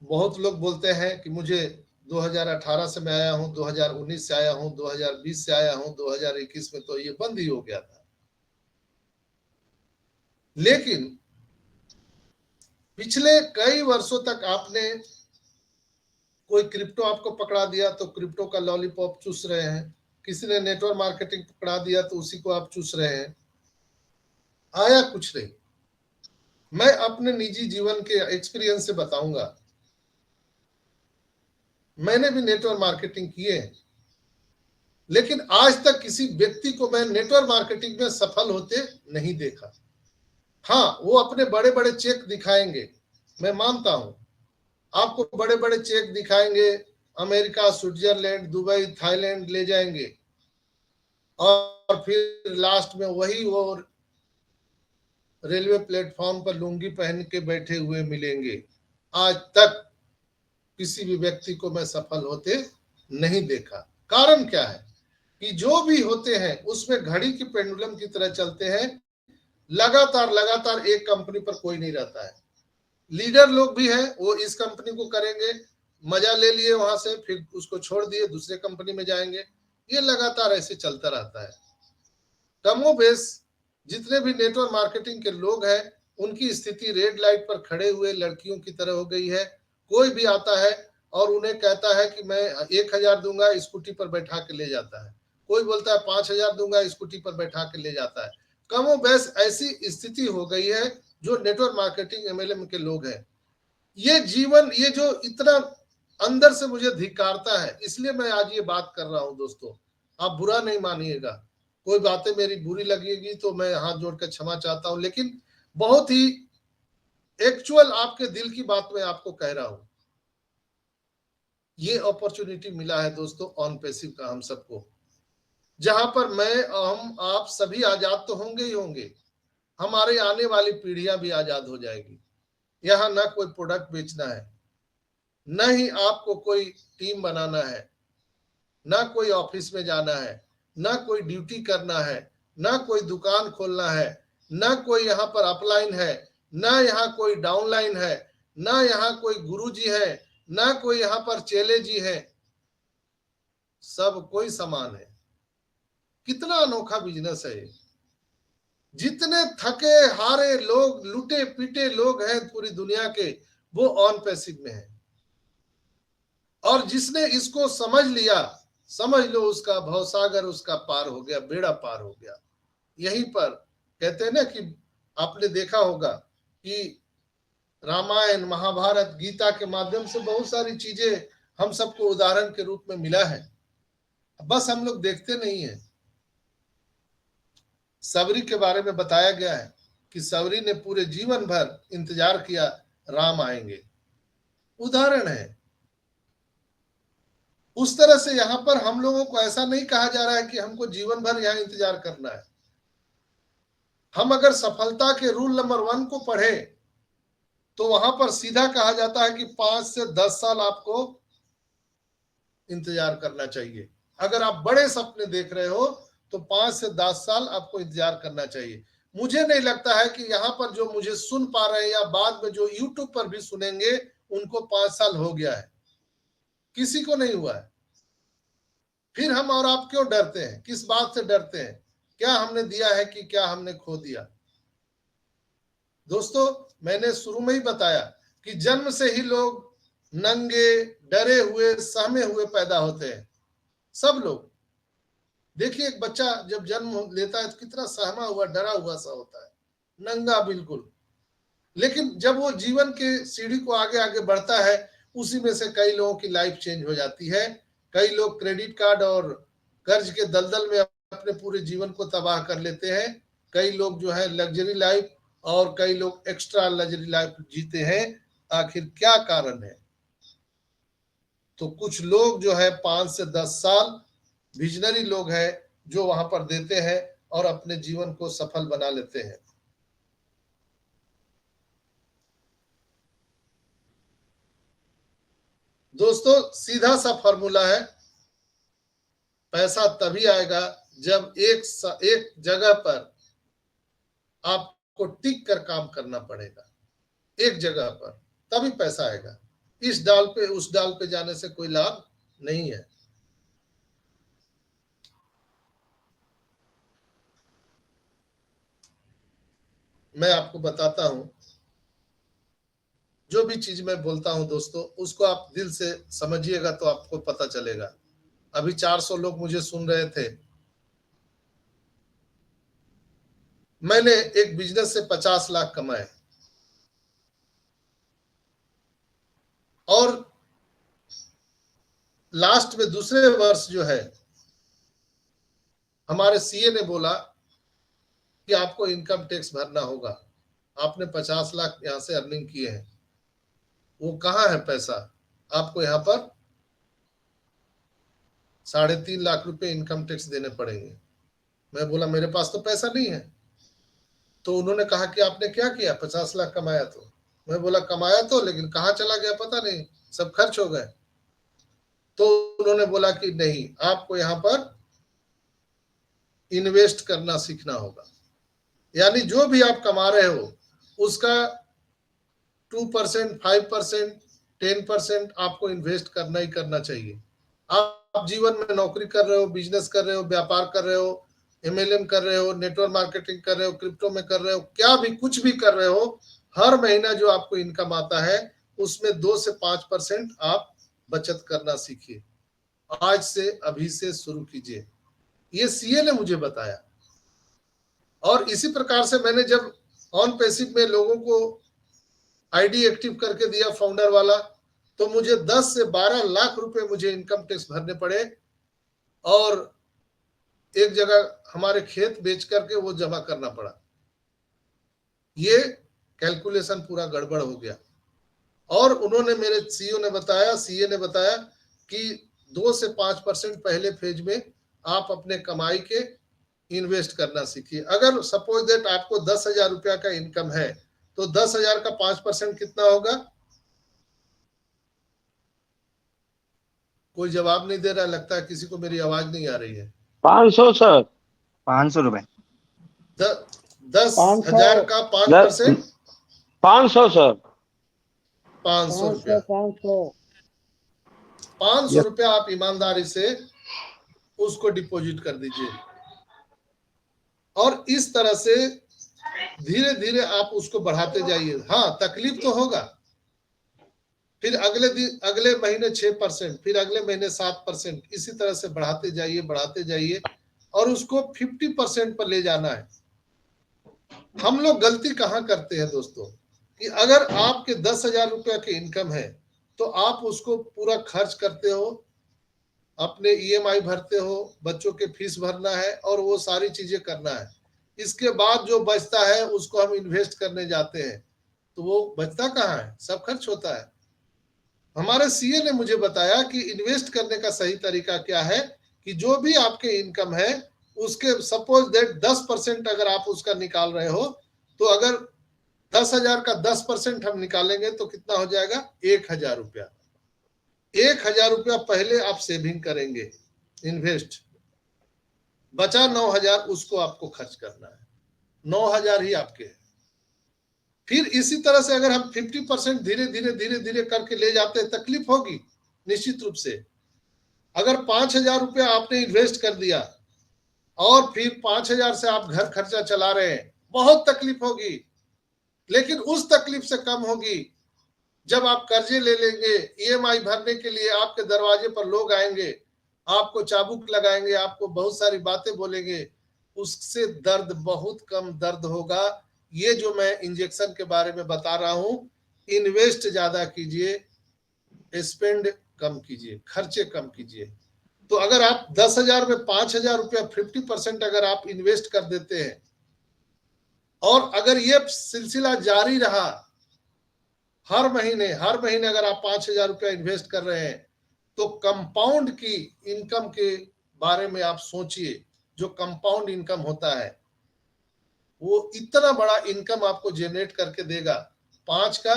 बहुत लोग बोलते हैं कि मुझे 2018 से मैं आया हूं, 2019 से आया हूं, 2020 से आया हूं, 2021 में तो ये बंद ही हो गया था। लेकिन पिछले कई वर्षों तक आपने कोई क्रिप्टो आपको पकड़ा दिया तो क्रिप्टो का लॉलीपॉप चूस रहे हैं, किसी ने नेटवर्क मार्केटिंग पकड़ा दिया तो उसी को आप चूस रहे हैं। आया कुछ नहीं। मैं अपने निजी जीवन के एक्सपीरियंस से बताऊंगा। मैंने भी नेटवर्क मार्केटिंग किए, लेकिन आज तक किसी व्यक्ति को मैं नेटवर्क मार्केटिंग में सफल होते नहीं देखा। हाँ, वो अपने बड़े बड़े चेक दिखाएंगे, मैं मानता हूं, आपको बड़े बड़े चेक दिखाएंगे, अमेरिका, स्विट्जरलैंड, दुबई, थाईलैंड ले जाएंगे और फिर लास्ट में वही वो रेलवे प्लेटफॉर्म पर लुंगी पहन के बैठे हुए मिलेंगे। आज तक किसी भी व्यक्ति को मैं सफल होते नहीं देखा। कारण क्या है कि जो भी होते हैं उसमें घड़ी की पेंडुलम की तरह चलते हैं। लगातार लगातार एक कंपनी पर कोई नहीं रहता है। लीडर लोग भी हैं, वो इस कंपनी को करेंगे, मजा ले लिए वहां से, फिर उसको छोड़ दिए, दूसरे कंपनी में जाएंगे। ये लगातार ऐसे चलता रहता है। कमोबेश जितने भी नेटवर्क मार्केटिंग के लोग हैं उनकी स्थिति रेड लाइट पर खड़े हुए लड़कियों की तरह हो गई है। कोई भी आता है और उन्हें कहता है कि मैं 1000 दूंगा, स्कूटी पर बैठा के ले जाता है। कोई बोलता है 5000 दूंगा, स्कूटी पर बैठा के ले जाता है। कमोबेश ऐसी स्थिति हो गई है जो नेटवर्क मार्केटिंग एमएलएम के लोग हैं। ये जीवन, ये जो इतना अंदर से मुझे धिक्कारता है, इसलिए मैं आज ये बात कर रहा हूं। दोस्तों, आप बुरा नहीं मानिएगा, कोई बातें मेरी बुरी लगेगी तो मैं हाथ जोड़कर क्षमा चाहता हूं, लेकिन बहुत ही एक्चुअल आपके दिल की बात मैं आपको कह रहा हूं। ये अपॉर्चुनिटी मिला है दोस्तों ऑन पैसिव का हम सबको, जहां पर हम आप सभी आजाद तो होंगे ही होंगे, हमारे आने वाली पीढ़ियां भी आजाद हो जाएगी। यहाँ ना कोई प्रोडक्ट बेचना है, न ही आपको कोई टीम बनाना है, ना कोई ऑफिस में जाना है, ना कोई ड्यूटी करना है, ना कोई दुकान खोलना है, ना कोई यहाँ पर अपलाइन है, ना यहाँ कोई डाउनलाइन है, ना यहाँ कोई गुरुजी है, ना कोई यहाँ पर चेले जी है। सब कोई समान है। कितना अनोखा बिजनेस है ये। जितने थके हारे लोग, लुटे पीटे लोग हैं पूरी दुनिया के, वो ऑन पैसिव में है। और जिसने इसको समझ लिया, समझ लो उसका भवसागर उसका पार हो गया, बेड़ा पार हो गया। यहीं पर कहते हैं ना कि आपने देखा होगा कि रामायण, महाभारत, गीता के माध्यम से बहुत सारी चीजें हम सबको उदाहरण के रूप में मिला है, बस हम लोग देखते नहीं है। सबरी के बारे में बताया गया है कि सबरी ने पूरे जीवन भर इंतजार किया, राम आएंगे, उदाहरण है। उस तरह से यहाँ पर हम लोगों को ऐसा नहीं कहा जा रहा है कि हमको जीवन भर यहाँ इंतजार करना है। हम अगर सफलता के रूल नंबर 1 को पढ़े तो वहां पर सीधा कहा जाता है कि 5 से 10 साल आपको इंतजार करना चाहिए। अगर आप बड़े सपने देख रहे हो तो 5 से 10 साल आपको इंतजार करना चाहिए। मुझे नहीं लगता है कि यहाँ पर जो मुझे सुन पा रहे हैं या बाद में जो YouTube पर भी सुनेंगे उनको 5 साल हो गया है, किसी को नहीं हुआ है। फिर हम और आप क्यों डरते हैं? किस बात से डरते हैं? क्या हमने दिया है कि क्या हमने खो दिया? दोस्तों, मैंने शुरू में ही बताया कि जन्म से ही लोग नंगे, डरे हुए, सहमे हुए पैदा होते हैं, सब लोग। देखिए, एक बच्चा जब जन्म लेता है तो कितना सहमा हुआ, डरा हुआ सा होता है, नंगा बिल्कुल। लेकिन जब वो जीवन के सीढ़ी को आगे आगे बढ़ता है, उसी में से कई लोगों की लाइफ चेंज हो जाती है। कई लोग क्रेडिट कार्ड और कर्ज के दलदल में अपने पूरे जीवन को तबाह कर लेते हैं। कई लोग जो है लग्जरी लाइफ और कई लोग एक्स्ट्रा लग्जरी लाइफ जीते हैं। आखिर क्या कारण है? तो कुछ लोग जो है 5 से 10 साल विजनरी लोग हैं जो वहां पर देते हैं और अपने जीवन को सफल बना लेते हैं। दोस्तों, सीधा सा फॉर्मूला है, पैसा तभी आएगा जब एक जगह पर आपको टिक कर काम करना पड़ेगा, एक जगह पर, तभी पैसा आएगा। इस डाल पे उस डाल पे जाने से कोई लाभ नहीं है। मैं आपको बताता हूं, जो भी चीज मैं बोलता हूं दोस्तों, उसको आप दिल से समझिएगा तो आपको पता चलेगा। अभी 400 लोग मुझे सुन रहे थे। मैंने एक बिजनेस से 50 लाख कमाए और लास्ट में दूसरे वर्ष जो है हमारे सीए ने बोला कि आपको इनकम टैक्स भरना होगा, आपने 50 लाख यहां से अर्निंग किए हैं, वो कहाँ है पैसा? आपको यहाँ पर 3.5 लाख रुपए इनकम टैक्स देने पड़ेंगे। मैं बोला मेरे पास तो पैसा नहीं है। तो उन्होंने कहा कि आपने क्या किया? 50 लाख कमाया। तो मैं बोला कमाया तो, लेकिन कहाँ चला गया पता नहीं, सब खर्च हो गए। तो उन्होंने बोला कि नहीं, आपको यहाँ पर इन्वेस्ट करना सीखना होगा। यानी जो भी आप कमा रहे हो उसका 2%, 5%, 10% आपको इन्वेस्ट करना ही करना चाहिए। आप जीवन में नौकरी कर रहे हो, बिजनेस कर रहे हो, व्यापार कर रहे हो, MLM कर रहे हो, नेटवर्क मार्केटिंग कर रहे हो, क्रिप्टो में कर रहे हो, क्या भी कुछ भी कर रहे हो, हर महीना जो आपको इनकम आता है उसमें 2 से 5% आप बचत करना सीखिए। आज से, अभी से शुरू कीजिए। ये सीए ने मुझे बताया। और इसी प्रकार से मैंने जब ऑन पैसिव में लोगों को आईडी एक्टिव करके दिया फाउंडर वाला, तो मुझे 10 से 12 लाख रुपए मुझे इनकम टैक्स भरने पड़े और एक जगह हमारे खेत बेच करके वो जमा करना पड़ा। ये कैलकुलेशन पूरा गड़बड़ हो गया। और उन्होंने, मेरे सीईओ ने बताया, सीए ने बताया कि 2 से 5% पहले फेज में आप अपने कमाई के इन्वेस्ट करना सीखिए। अगर सपोज दैट आपको 10,000 रुपया का इनकम है तो 10,000 का 5% कितना होगा? कोई जवाब नहीं दे रहा, लगता है किसी को मेरी आवाज नहीं आ रही है। 500 सर, 500 रुपए। 10,000 का 5%, 500 सर, 500 रुपया। 500 रुपया आप ईमानदारी से उसको डिपॉजिट कर दीजिए और इस तरह से धीरे धीरे आप उसको बढ़ाते जाइए। हाँ, तकलीफ तो होगा, फिर अगले महीने 6%, फिर अगले महीने 7%, इसी तरह से बढ़ाते जाइए और उसको 50% पर ले जाना है। हम लोग गलती कहाँ करते हैं दोस्तों कि अगर आपके 10,000 रुपया की इनकम है तो आप उसको पूरा खर्च करते हो, अपने ईएमआई भरते हो, बच्चों के फीस भरना है और वो सारी चीजें करना है। इसके बाद जो बचता है उसको हम इन्वेस्ट करने जाते हैं, तो वो बचता कहाँ है, सब खर्च होता है। हमारे सीए ने मुझे बताया कि इन्वेस्ट करने का सही तरीका क्या है कि जो भी आपके इनकम है उसके सपोज दैट 10% अगर आप उसका निकाल रहे हो, तो अगर 10,000 का 10% हम निकालेंगे तो कितना हो जाएगा, 1,000 रुपया। 1,000 रुपया पहले आप सेविंग करेंगे, इन्वेस्ट, बचा 9,000 उसको आपको खर्च करना है, 9,000 ही आपके है। फिर इसी तरह से अगर हम 50% धीरे धीरे करके ले जाते हैं, तकलीफ होगी निश्चित रूप से। अगर 5,000 रुपया आपने इन्वेस्ट कर दिया और फिर 5,000 से आप घर खर्चा चला रहे हैं, बहुत तकलीफ होगी, लेकिन उस तकलीफ से कम होगी जब आप कर्जे ले लेंगे। ईएमआई भरने के लिए आपके दरवाजे पर लोग आएंगे, आपको चाबुक लगाएंगे, आपको बहुत सारी बातें बोलेंगे, उससे दर्द बहुत कम दर्द होगा। ये जो मैं इंजेक्शन के बारे में बता रहा हूं, इन्वेस्ट ज्यादा कीजिए, स्पेंड कम कीजिए, खर्चे कम कीजिए। तो अगर आप 10,000 में 5,000 रुपया 50% अगर आप इन्वेस्ट कर देते हैं और अगर ये सिलसिला जारी रहा, हर महीने अगर आप 5,000 रुपया इन्वेस्ट कर रहे हैं, तो कंपाउंड की इनकम के बारे में आप सोचिए। जो कंपाउंड इनकम होता है वो इतना बड़ा इनकम आपको जनरेट करके देगा। 5 का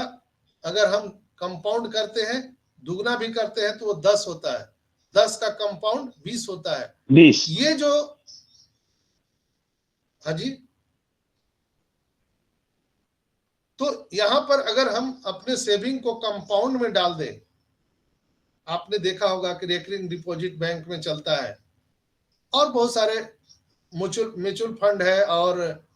अगर हम कंपाउंड करते हैं, दुगना भी करते हैं, तो वो 10 होता है, 10 का कंपाउंड 20 होता है। 20। ये जो, हाँ जी, तो यहां पर अगर हम अपने सेविंग को कंपाउंड में डाल दें, आपने देखा होगा कि रेकरिंग डिपॉजिट बैंक में चलता है और बहुत सारे म्यूचुअल फंड है और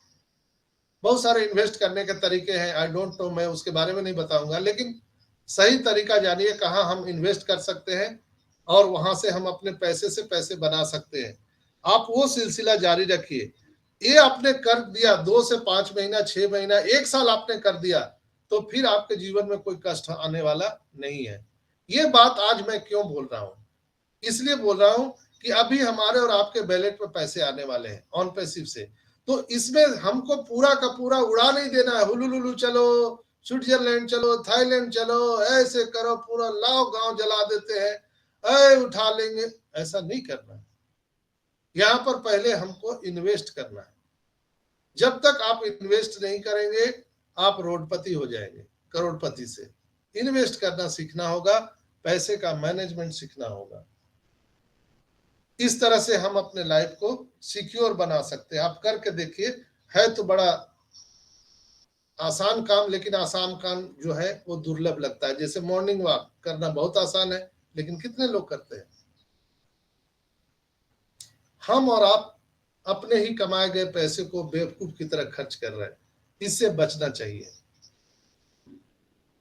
बहुत सारे इन्वेस्ट करने के तरीके हैं। आई डोंट नो, मैं उसके बारे में नहीं बताऊंगा, लेकिन सही तरीका जानिए कहाँ हम इन्वेस्ट कर सकते हैं और वहां से हम अपने पैसे से पैसे बना सकते हैं। आप वो सिलसिला जारी रखिए। ये आपने कर दिया 2 से 5 महीना, 6 महीना, 1 साल आपने कर दिया, तो फिर आपके जीवन में कोई कष्ट आने वाला नहीं है। ये बात आज मैं क्यों बोल रहा हूं, इसलिए बोल रहा हूं कि अभी हमारे और आपके बैलेट में पैसे आने वाले हैं ऑन पैसिव से। तो इसमें हमको पूरा का पूरा उड़ा नहीं देना है, हुलुलुलु चलो, स्विट्जरलैंड चलो, थाईलैंड चलो, ऐसे करो, पूरा लाओ गांव जला देते हैं, ऐ उठा लेंगे, ऐसा नहीं करना है। यहां पर पहले हमको इन्वेस्ट करना है। जब तक आप इन्वेस्ट नहीं करेंगे आप रोडपति हो जाएंगे, करोड़पति से। इन्वेस्ट करना सीखना होगा, पैसे का मैनेजमेंट सीखना होगा। इस तरह से हम अपने लाइफ को सिक्योर बना सकते हैं। आप करके देखिए, है तो बड़ा आसान काम, लेकिन आसान काम जो है वो दुर्लभ लगता है। जैसे मॉर्निंग वॉक करना बहुत आसान है, लेकिन कितने लोग करते हैं? हम और आप अपने ही कमाए गए पैसे को बेवकूफ की तरह खर्च कर रहे हैं। इससे बचना चाहिए।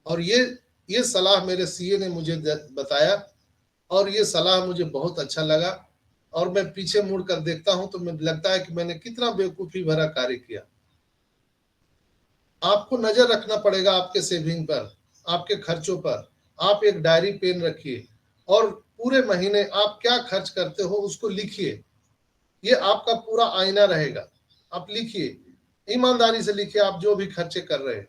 और ये सलाह मेरे सीए ने मुझे बताया और ये सलाह मुझे बहुत अच्छा लगा। और मैं पीछे मुड़ कर देखता हूं तो मुझे लगता है कि मैंने कितना बेवकूफी भरा कार्य किया। आपको नजर रखना पड़ेगा आपके सेविंग पर, आपके खर्चों पर। आप एक डायरी पेन रखिए और पूरे महीने आप क्या खर्च करते हो उसको लिखिए। ये आपका पूरा आईना रहेगा। आप लिखिए, ईमानदारी से लिखिए आप जो भी खर्चे कर रहे हैं।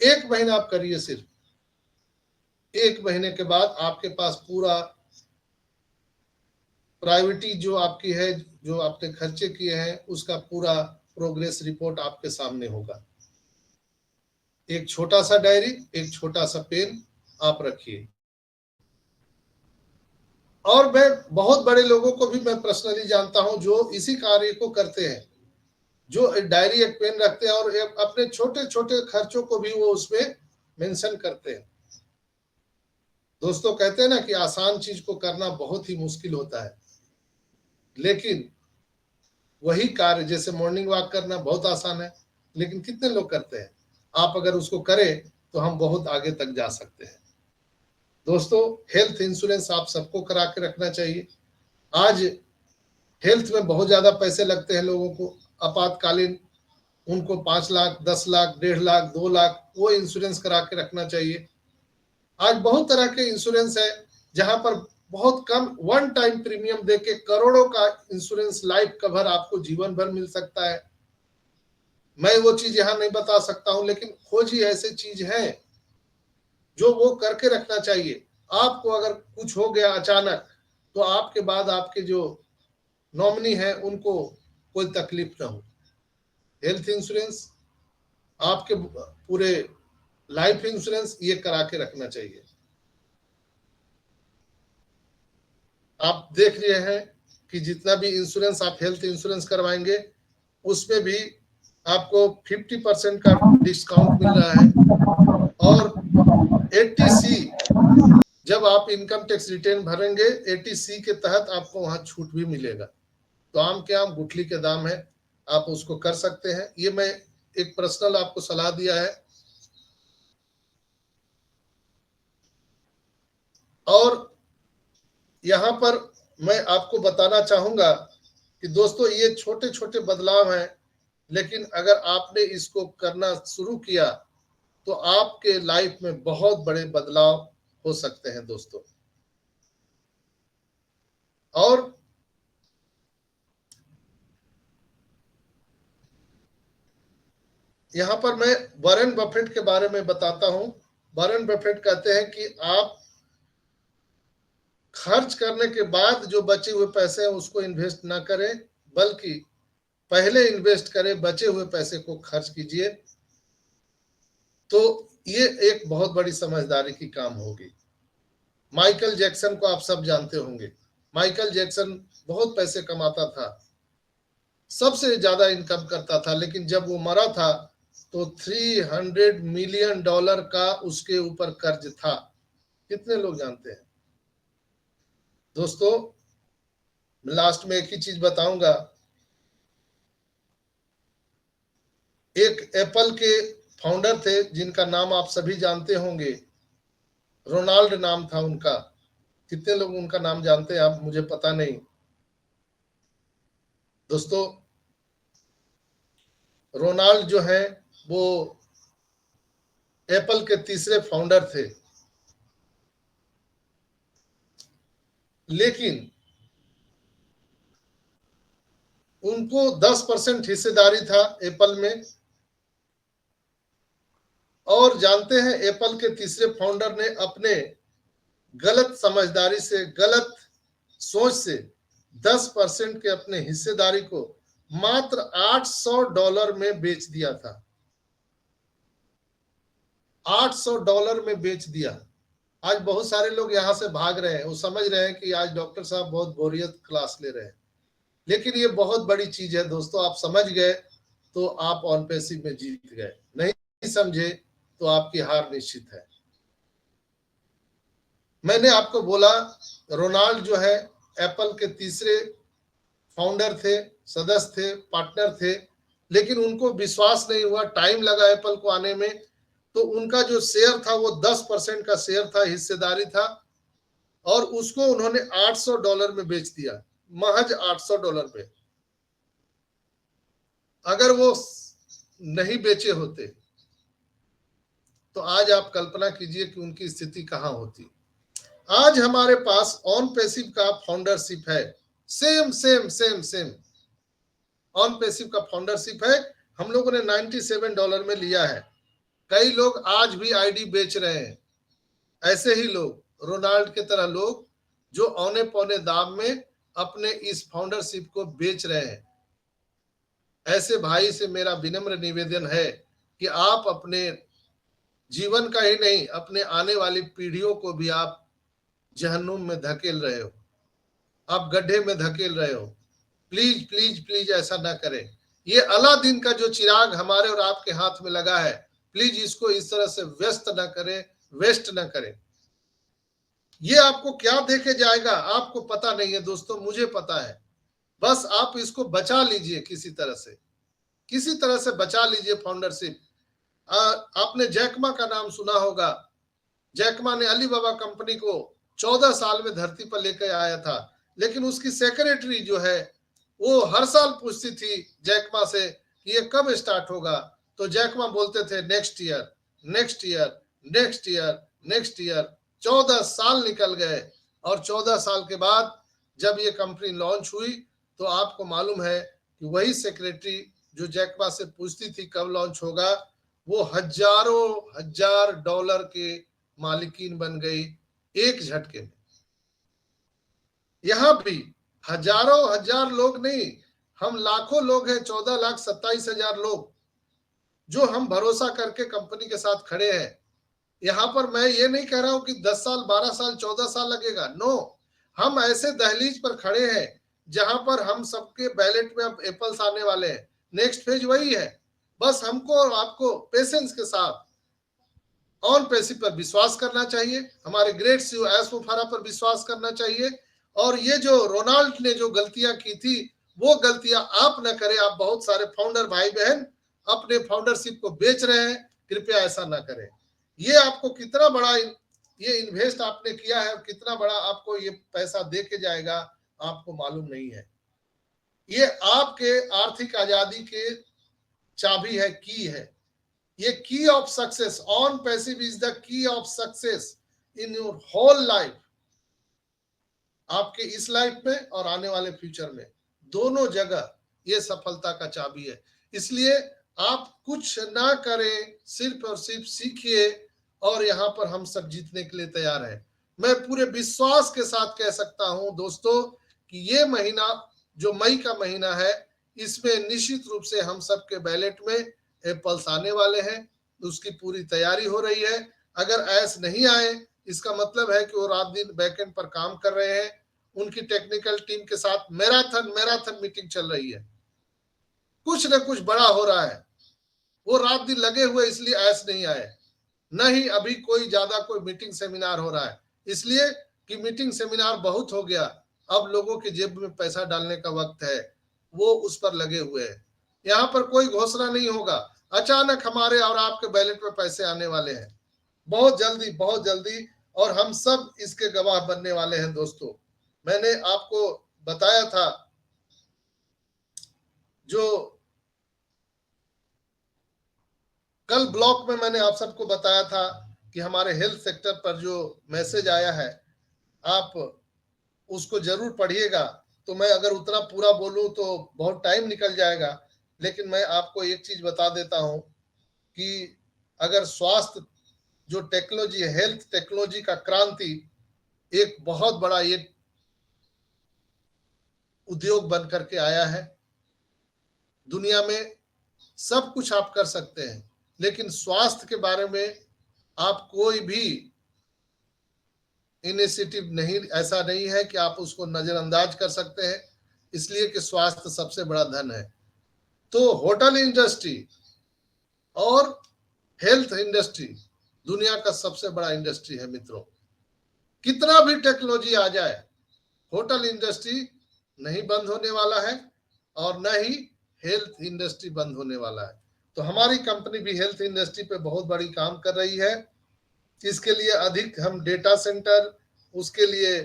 1 महीना आप करिए सिर्फ। 1 महीने के बाद आपके पास पूरा प्राइवेटी जो आपकी है, जो आपने खर्चे किए हैं, उसका पूरा प्रोग्रेस रिपोर्ट आपके सामने होगा। एक छोटा सा डायरी, एक छोटा सा पेन आप रखिए। और मैं बहुत बड़े लोगों को भी मैं पर्सनली जानता हूं जो इसी कार्य को करते हैं, जो डायरी एक पेन रखते हैं और अपने छोटे छोटे खर्चों को भी वो उसमें मेंशन करते हैं। दोस्तों, कहते हैं ना कि आसान चीज को करना बहुत ही मुश्किल होता है, लेकिन वही कार्य जैसे मॉर्निंग वॉक करना बहुत आसान है, लेकिन कितने लोग करते हैं? आप अगर उसको करें तो हम बहुत आगे तक जा सकते हैं। दोस्तों, हेल्थ इंश्योरेंस आप सबको करा के रखना चाहिए। आज हेल्थ में बहुत ज्यादा पैसे लगते हैं लोगों को, आपातकालीन उनको 5 लाख, 10 लाख, 1.5 लाख, 2 लाख, वो इंश्योरेंस करा के रखना चाहिए। आज बहुत तरह के इंश्योरेंस है जहां पर बहुत कम वन टाइम प्रीमियम देके करोड़ों का इंश्योरेंस लाइफ कवर आपको जीवन भर मिल सकता है। मैं वो चीज यहां नहीं बता सकता हूं, लेकिन खोज ही ऐसी चीज है जो वो करके रखना चाहिए। आपको अगर कुछ हो गया अचानक तो आपके बाद आपके जो नॉमिनी है उनको कोई तकलीफ ना हो। हेल्थ इंश्योरेंस, आपके पूरे लाइफ इंश्योरेंस ये करा के रखना चाहिए। आप देख रहे हैं कि जितना भी इंश्योरेंस आप हेल्थ इंश्योरेंस करवाएंगे उसमें भी आपको 50% का डिस्काउंट मिल रहा है, और 80C जब आप इनकम टैक्स रिटर्न भरेंगे 80C के तहत आपको वहां छूट भी मिलेगा। तो आम के आम गुठली के दाम है, आप उसको कर सकते हैं। ये मैं एक पर्सनल आपको सलाह दिया है। और यहां पर मैं आपको बताना चाहूंगा कि दोस्तों ये छोटे छोटे बदलाव हैं, लेकिन अगर आपने इसको करना शुरू किया तो आपके लाइफ में बहुत बड़े बदलाव हो सकते हैं दोस्तों। और यहां पर मैं वॉरेन बफेट के बारे में बताता हूं। वॉरेन बफेट कहते हैं कि आप खर्च करने के बाद जो बचे हुए पैसे हैं उसको इन्वेस्ट ना करें, बल्कि पहले इन्वेस्ट करें, बचे हुए पैसे को खर्च कीजिए। तो ये एक बहुत बड़ी समझदारी की काम होगी। माइकल जैक्सन को आप सब जानते होंगे। माइकल जैक्सन बहुत पैसे कमाता था, सबसे ज्यादा इनकम करता था, लेकिन जब वो मरा था तो $300 मिलियन का उसके ऊपर कर्ज था। कितने लोग जानते हैं दोस्तों? लास्ट में एक ही चीज बताऊंगा। एक एप्पल के फाउंडर थे जिनका नाम आप सभी जानते होंगे, रोनाल्ड नाम था उनका। कितने लोग उनका नाम जानते हैं आप? मुझे पता नहीं दोस्तों। रोनाल्ड जो है वो एप्पल के तीसरे फाउंडर थे, लेकिन उनको 10% हिस्सेदारी था एप्पल में। और जानते हैं एप्पल के तीसरे फाउंडर ने अपने गलत समझदारी से, गलत सोच से 10% के अपने हिस्सेदारी को मात्र $800 में बेच दिया था। $800 में बेच दिया। आज बहुत सारे लोग यहां से भाग रहे हैं, वो समझ रहे हैं कि आज डॉक्टर साहब बहुत बोरियत क्लास ले रहे हैं, लेकिन ये बहुत बड़ी चीज है दोस्तों। आप समझ गए तो आप ऑन पैसिव में जीत गए, नहीं समझे तो आपकी हार निश्चित है। मैंने आपको बोला रोनाल्ड जो है एप्पल के तीसरे फाउंडर थे, सदस्य थे, पार्टनर थे, लेकिन उनको विश्वास नहीं हुआ, टाइम लगा एप्पल को आने में। तो उनका जो शेयर था वो 10% का शेयर था, हिस्सेदारी था, और उसको उन्होंने $800 में बेच दिया, महज $800 पे। अगर वो नहीं बेचे होते तो आज आप कल्पना कीजिए कि उनकी स्थिति कहां होती। आज हमारे पास ऑन पैसिव का फाउंडरशिप है, same same same same on passive का फाउंडरशिप है। हम लोगों ने $97 में लिया है। कई लोग आज भी आईडी बेच रहे हैं। ऐसे ही लोग, रोनाल्ड के तरह लोग, जो औने पौने दाम में अपने इस फाउंडरशिप को बेच रहे हैं। ऐसे भाई से मेरा विनम्र निवेदन है कि आप अपने जीवन का ही नहीं, अपने आने वाली पीढ़ियों को भी आप जहन्नुम में धकेल रहे हो, आप गड्ढे में धकेल रहे हो। प्लीज प्लीज प्लीज ऐसा ना करें। ये अलादीन का जो चिराग हमारे और आपके हाथ में लगा है, प्लीज इसको इस तरह से व्यस्त ना करें, वेस्ट ना करें। ये आपको क्या देके जाएगा आपको पता नहीं है दोस्तों, मुझे पता है। बस आप इसको बचा लीजिए, किसी तरह से बचा लीजिए फाउंडरशिप। आपने जैकमा का नाम सुना होगा। जैकमा ने अलीबाबा कंपनी को 14 साल में धरती पर लेकर आया था, लेकिन उसकी सेक्रेटरी जो है वो हर साल पूछती थी जैकमा से कि ये कब स्टार्ट होगा, तो जैकमा बोलते थे next year, next year, next year, next year. 14 साल निकल गए और 14 साल के बाद जब ये कंपनी लॉन्च हुई तो आपको मालूम है कि वही सेक्रेटरी जो जैकमा से पूछती थी कब लॉन्च होगा, वो हजारों हजार डॉलर के मालिकीन बन गई एक झटके में। यहां भी हजारों हजार लोग नहीं, हम लाखों लोग हैं, 14,27,000 लोग जो हम भरोसा करके कंपनी के साथ खड़े हैं। यहां पर मैं ये नहीं कह रहा हूं कि 10 साल, 12 साल, 14 साल लगेगा, नो, हम ऐसे दहलीज पर खड़े हैं जहां पर हम सबके बैलेट में अब एप्पल्स आने वाले हैं। नेक्स्ट फेज वही है, बस हमको और आपको पेशेंस के साथ ऑन पैसिव पर विश्वास करना चाहिए, हमारे ग्रेट सीईओ एस मुफारा पर विश्वास करना चाहिए, और ये जो रोनाल्ड ने जो गलतियां की थी वो गलतियां आप न करें। आप बहुत सारे फाउंडर भाई बहन अपने फाउंडरशिप को बेच रहे हैं, कृपया ऐसा ना करें। ये आपको कितना बड़ा ये इन्वेस्ट आपने किया है, कितना बड़ा आपको ये पैसा दे के जाएगा आपको मालूम नहीं है। ये आपके आर्थिक आजादी के चाबी है, की है। ये key of success, on passive is the key of success in your whole life. आपके इस लाइफ में और आने वाले फ्यूचर में दोनों जगह ये सफलता का चाबी है। इसलिए आप कुछ ना करें, सिर्फ और सिर्फ सीखिए, और यहाँ पर हम सब जीतने के लिए तैयार हैं। मैं पूरे विश्वास के साथ कह सकता हूं दोस्तों कि ये महीना जो मई का महीना है, इसमें निश्चित रूप से हम सब के बैलेट में एप्पल्स आने वाले हैं, उसकी पूरी तैयारी हो रही है। अगर ऐस नहीं आए, इसका मतलब है कि वो रात दिन बैकएंड पर काम कर रहे हैं, उनकी टेक्निकल टीम के साथ मैराथन मीटिंग चल रही है, कुछ न कुछ बड़ा हो रहा है। वो रात दिन लगे हुए इसलिए ऐस नहीं आए, नहीं अभी कोई ज्यादा कोई मीटिंग सेमिनार हो रहा है, इसलिए कि मीटिंग सेमिनार बहुत हो गया, अब लोगों के जेब में पैसा डालने का वक्त है, वो उस पर लगे हुए हैं। यहाँ पर कोई घोषणा नहीं होगा, अचानक हमारे और आपके बैलेट में पैसे आने वाले हैं बहुत जल्दी, बहुत जल्दी, और हम सब इसके गवाह बनने वाले हैं। दोस्तों, मैंने आपको बताया था, जो कल ब्लॉक में मैंने आप सबको बताया था कि हमारे हेल्थ सेक्टर पर जो मैसेज आया है, आप उसको जरूर पढ़िएगा। तो मैं अगर उतना पूरा बोलूं तो बहुत टाइम निकल जाएगा, लेकिन मैं आपको एक चीज बता देता हूं कि अगर स्वास्थ्य जो टेक्नोलॉजी है, हेल्थ टेक्नोलॉजी का क्रांति एक बहुत बड़ा ये उद्योग बन करके आया है। दुनिया में सब कुछ आप कर सकते हैं, लेकिन स्वास्थ्य के बारे में आप कोई भी इनिशिएटिव नहीं, ऐसा नहीं है कि आप उसको नजरअंदाज कर सकते हैं, इसलिए कि स्वास्थ्य सबसे बड़ा धन है। तो होटल इंडस्ट्री और हेल्थ इंडस्ट्री दुनिया का सबसे बड़ा इंडस्ट्री है मित्रों। कितना भी टेक्नोलॉजी आ जाए, होटल इंडस्ट्री नहीं बंद होने वाला है और न ही हेल्थ इंडस्ट्री बंद होने वाला है। तो हमारी कंपनी भी हेल्थ इंडस्ट्री पे बहुत बड़ी काम कर रही है। इसके लिए अधिक हम डेटा सेंटर, उसके लिए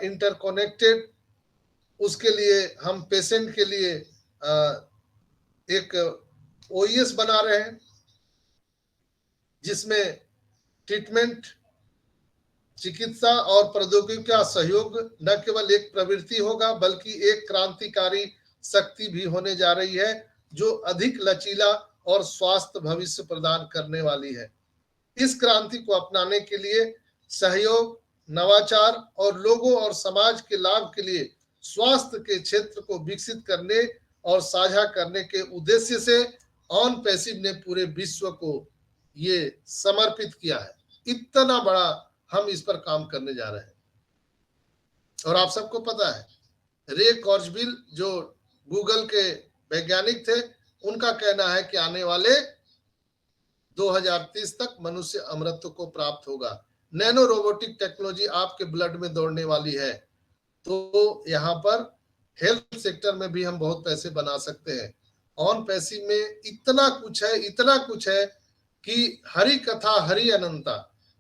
इंटरकनेक्टेड, उसके लिए हम पेशेंट के लिए एक ओईएस बना रहे हैं, जिसमें ट्रीटमेंट, चिकित्सा और प्रौद्योगिकी का सहयोग न केवल एक प्रवृत्ति होगा, बल्कि एक क्रांतिकारी शक्ति भी होने जा रही है, जो अधिक लचीला और स्वास्थ्य भविष्य प्रदान करने वाली है। इस क्रांति को अपनाने के लिए सहयोग, नवाचार और लोगों और समाज के लाभ के लिए स्वास्थ्य के क्षेत्र को विकसित करने और साझा करने के उद्देश्य से ऑन पैसिव ने पूरे विश्व को ये समर्पित किया है। इतना बड़ा हम इस पर काम करने जा रहे हैं। और आप सबको पता है, रे कॉर्जबिल जो गूगल के वैज्ञानिक थे, उनका कहना है कि आने वाले 2030 तक मनुष्य अमरत्व को प्राप्त होगा। नैनो रोबोटिक टेक्नोलॉजी आपके ब्लड में दौड़ने वाली है। तो यहाँ पर हेल्थ सेक्टर में भी हम बहुत पैसे बना सकते हैं। ऑन पैसिव में इतना कुछ है, इतना कुछ है कि हरि कथा हरि अनंता।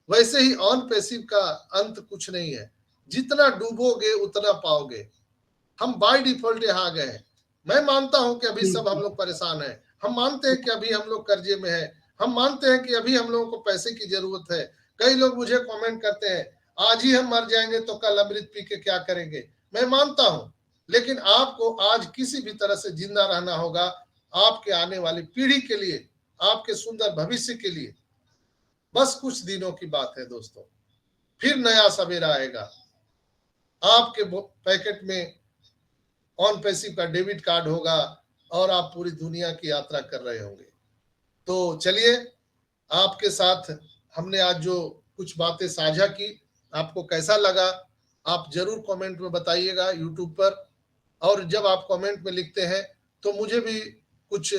वैसे ही ऑन पैसिव का अंत कुछ नहीं है, जितना डूबोगे उतना पाओगे। हम बाय डिफॉल्ट यहाँ आ गए हैं। मैं मानता हूं कि अभी सब हम लोग परेशान हैं, हम मानते हैं कि अभी हम लोग कर्जे में हैं, हम मानते हैं कि अभी हम लोगों को पैसे की जरूरत है। कई लोग मुझे कमेंट करते हैं आज ही हम मर जाएंगे तो कल अमृत पी के क्या करेंगे। मैं मानता हूं, लेकिन आपको आज किसी भी तरह से जिंदा रहना होगा, आपके आने वाली पीढ़ी के लिए, आपके सुंदर भविष्य के लिए। बस कुछ दिनों की बात है दोस्तों, फिर नया सवेरा आएगा। आपके पैकेट में ऑन पैसिव का डेबिट कार्ड होगा और आप पूरी दुनिया की यात्रा कर रहे होंगे। तो चलिए, आपके साथ हमने आज जो कुछ बातें साझा की, आपको कैसा लगा आप जरूर कमेंट में बताइएगा यूट्यूब पर। और जब आप कमेंट में लिखते हैं तो मुझे भी कुछ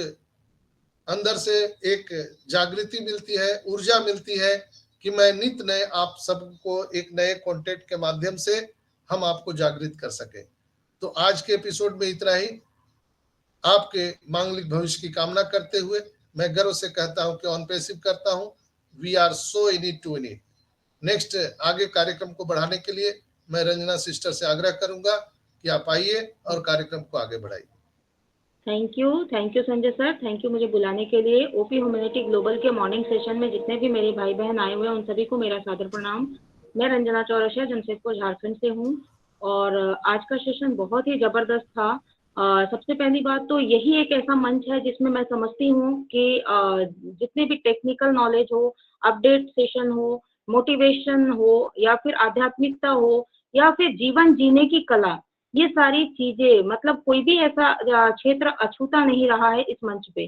अंदर से एक जागृति मिलती है, ऊर्जा मिलती है कि मैं नित नए आप सबको एक नए कंटेंट के माध्यम से हम आपको जागृत कर सके। तो आज के एपिसोड में इतना ही। आपके मांगलिक भविष्य की कामना करते हुए मैं गर्व से कहता हूं कि ऑन पैसिव करता हूं। We are so in it to in it. Next आगे कार्यक्रम को बढ़ाने के लिए मैं रंजना सिस्टर से आग्रह करूंगा कि आप आइए और कार्यक्रम को आगे बढ़ाइए। Thank you Sanjay sir, thank you मुझे बुलाने के लिए। ओपी ह्यूमैनिटी ग्लोबल के मॉर्निंग सेशन में जितने भी मेरे भाई बहन आए हुए हैं उन सभी को मेरा सादर प्रणाम। मैं रंजना चौरसिया, जमशेदपुर झारखंड से हूँ और आज का सेशन बहुत ही जबरदस्त था। सबसे पहली बात तो यही एक ऐसा मंच है जिसमें मैं समझती हूँ कि जितने भी टेक्निकल नॉलेज हो, अपडेट सेशन हो, मोटिवेशन हो या फिर आध्यात्मिकता हो या फिर जीवन जीने की कला, ये सारी चीजें मतलब कोई भी ऐसा क्षेत्र अछूता नहीं रहा है इस मंच पे।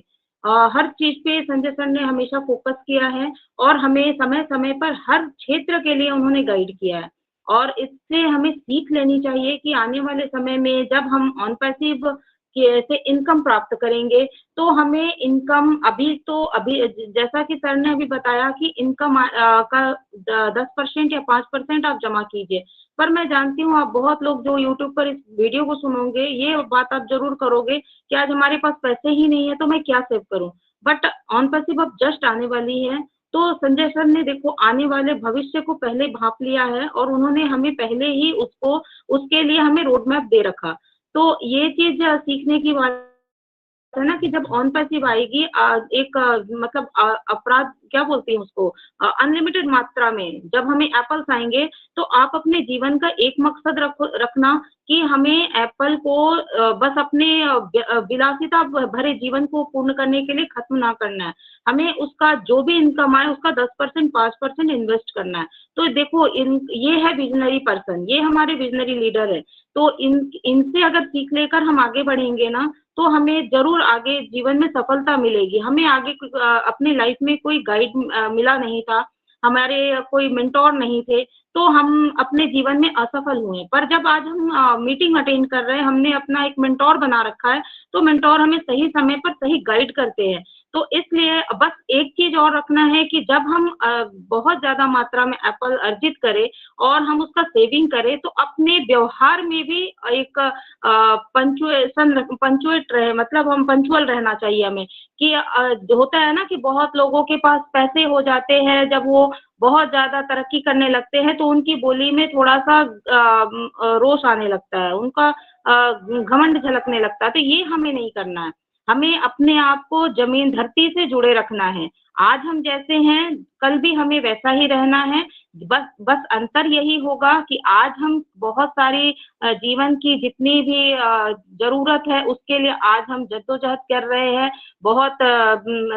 हर चीज पे संजय सर ने हमेशा फोकस किया है और हमें समय समय पर हर क्षेत्र के लिए उन्होंने गाइड किया है और इससे हमें सीख लेनी चाहिए कि आने वाले समय में जब हम ऑन पैसिव से इनकम प्राप्त करेंगे तो हमें इनकम अभी जैसा कि सर ने अभी बताया कि इनकम का 10% या 5% आप जमा कीजिए, पर मैं जानती हूँ आप बहुत लोग जो यूट्यूब पर इस वीडियो को सुनोगे ये बात आप जरूर करोगे कि आज हमारे पास पैसे ही नहीं है तो मैं क्या सेव करूँ। बट ऑन पैसिव अब जस्ट आने वाली है तो संजय सर ने देखो आने वाले भविष्य को पहले भाप लिया है और उन्होंने हमें पहले ही उसके लिए हमें रोड मैप दे रखा। तो ये चीज सीखने की बात है ना कि जब ऑन पैसिव आएगी एक मतलब अपराध क्या बोलते हैं उसको, अनलिमिटेड मात्रा में जब हमें एप्पल्स आएंगे तो आप अपने जीवन का एक मकसद रखना कि हमें एप्पल को बस अपने विलासिता भरे जीवन को पूर्ण करने के लिए खत्म ना करना है। हमें उसका जो भी इनकम आए उसका 10% 5% इन्वेस्ट करना है। तो देखो ये है विजनरी पर्सन, ये हमारे विजनरी लीडर है। तो इनसे अगर सीख लेकर हम आगे बढ़ेंगे ना तो हमें जरूर आगे जीवन में सफलता मिलेगी। हमें आगे अपनी लाइफ में कोई गाइड मिला नहीं था, हमारे कोई मेंटोर नहीं थे, तो हम अपने जीवन में असफल हुए। पर जब आज हम मीटिंग अटेंड कर रहे हैं, हमने अपना एक मेंटोर बना रखा है, तो मेंटोर हमें सही समय पर सही गाइड करते हैं। तो इसलिए बस एक चीज और रखना है कि जब हम बहुत ज्यादा मात्रा में एप्पल अर्जित करें और हम उसका सेविंग करें तो अपने व्यवहार में भी एक पंचुएट रहे, मतलब हम पंचुअल रहना चाहिए हमें कि होता है ना कि बहुत लोगों के पास पैसे हो जाते हैं, जब वो बहुत ज्यादा तरक्की करने लगते हैं तो उनकी बोली में थोड़ा सा रोष आने लगता है, उनका घमंड झलकने लगता है। तो ये हमें नहीं करना है, हमें अपने आप को जमीन धरती से जुड़े रखना है। आज हम जैसे हैं कल भी हमें वैसा ही रहना है। बस अंतर यही होगा कि आज हम बहुत सारी जीवन की जितनी भी जरूरत है उसके लिए आज हम जद्दोजहद कर रहे हैं, बहुत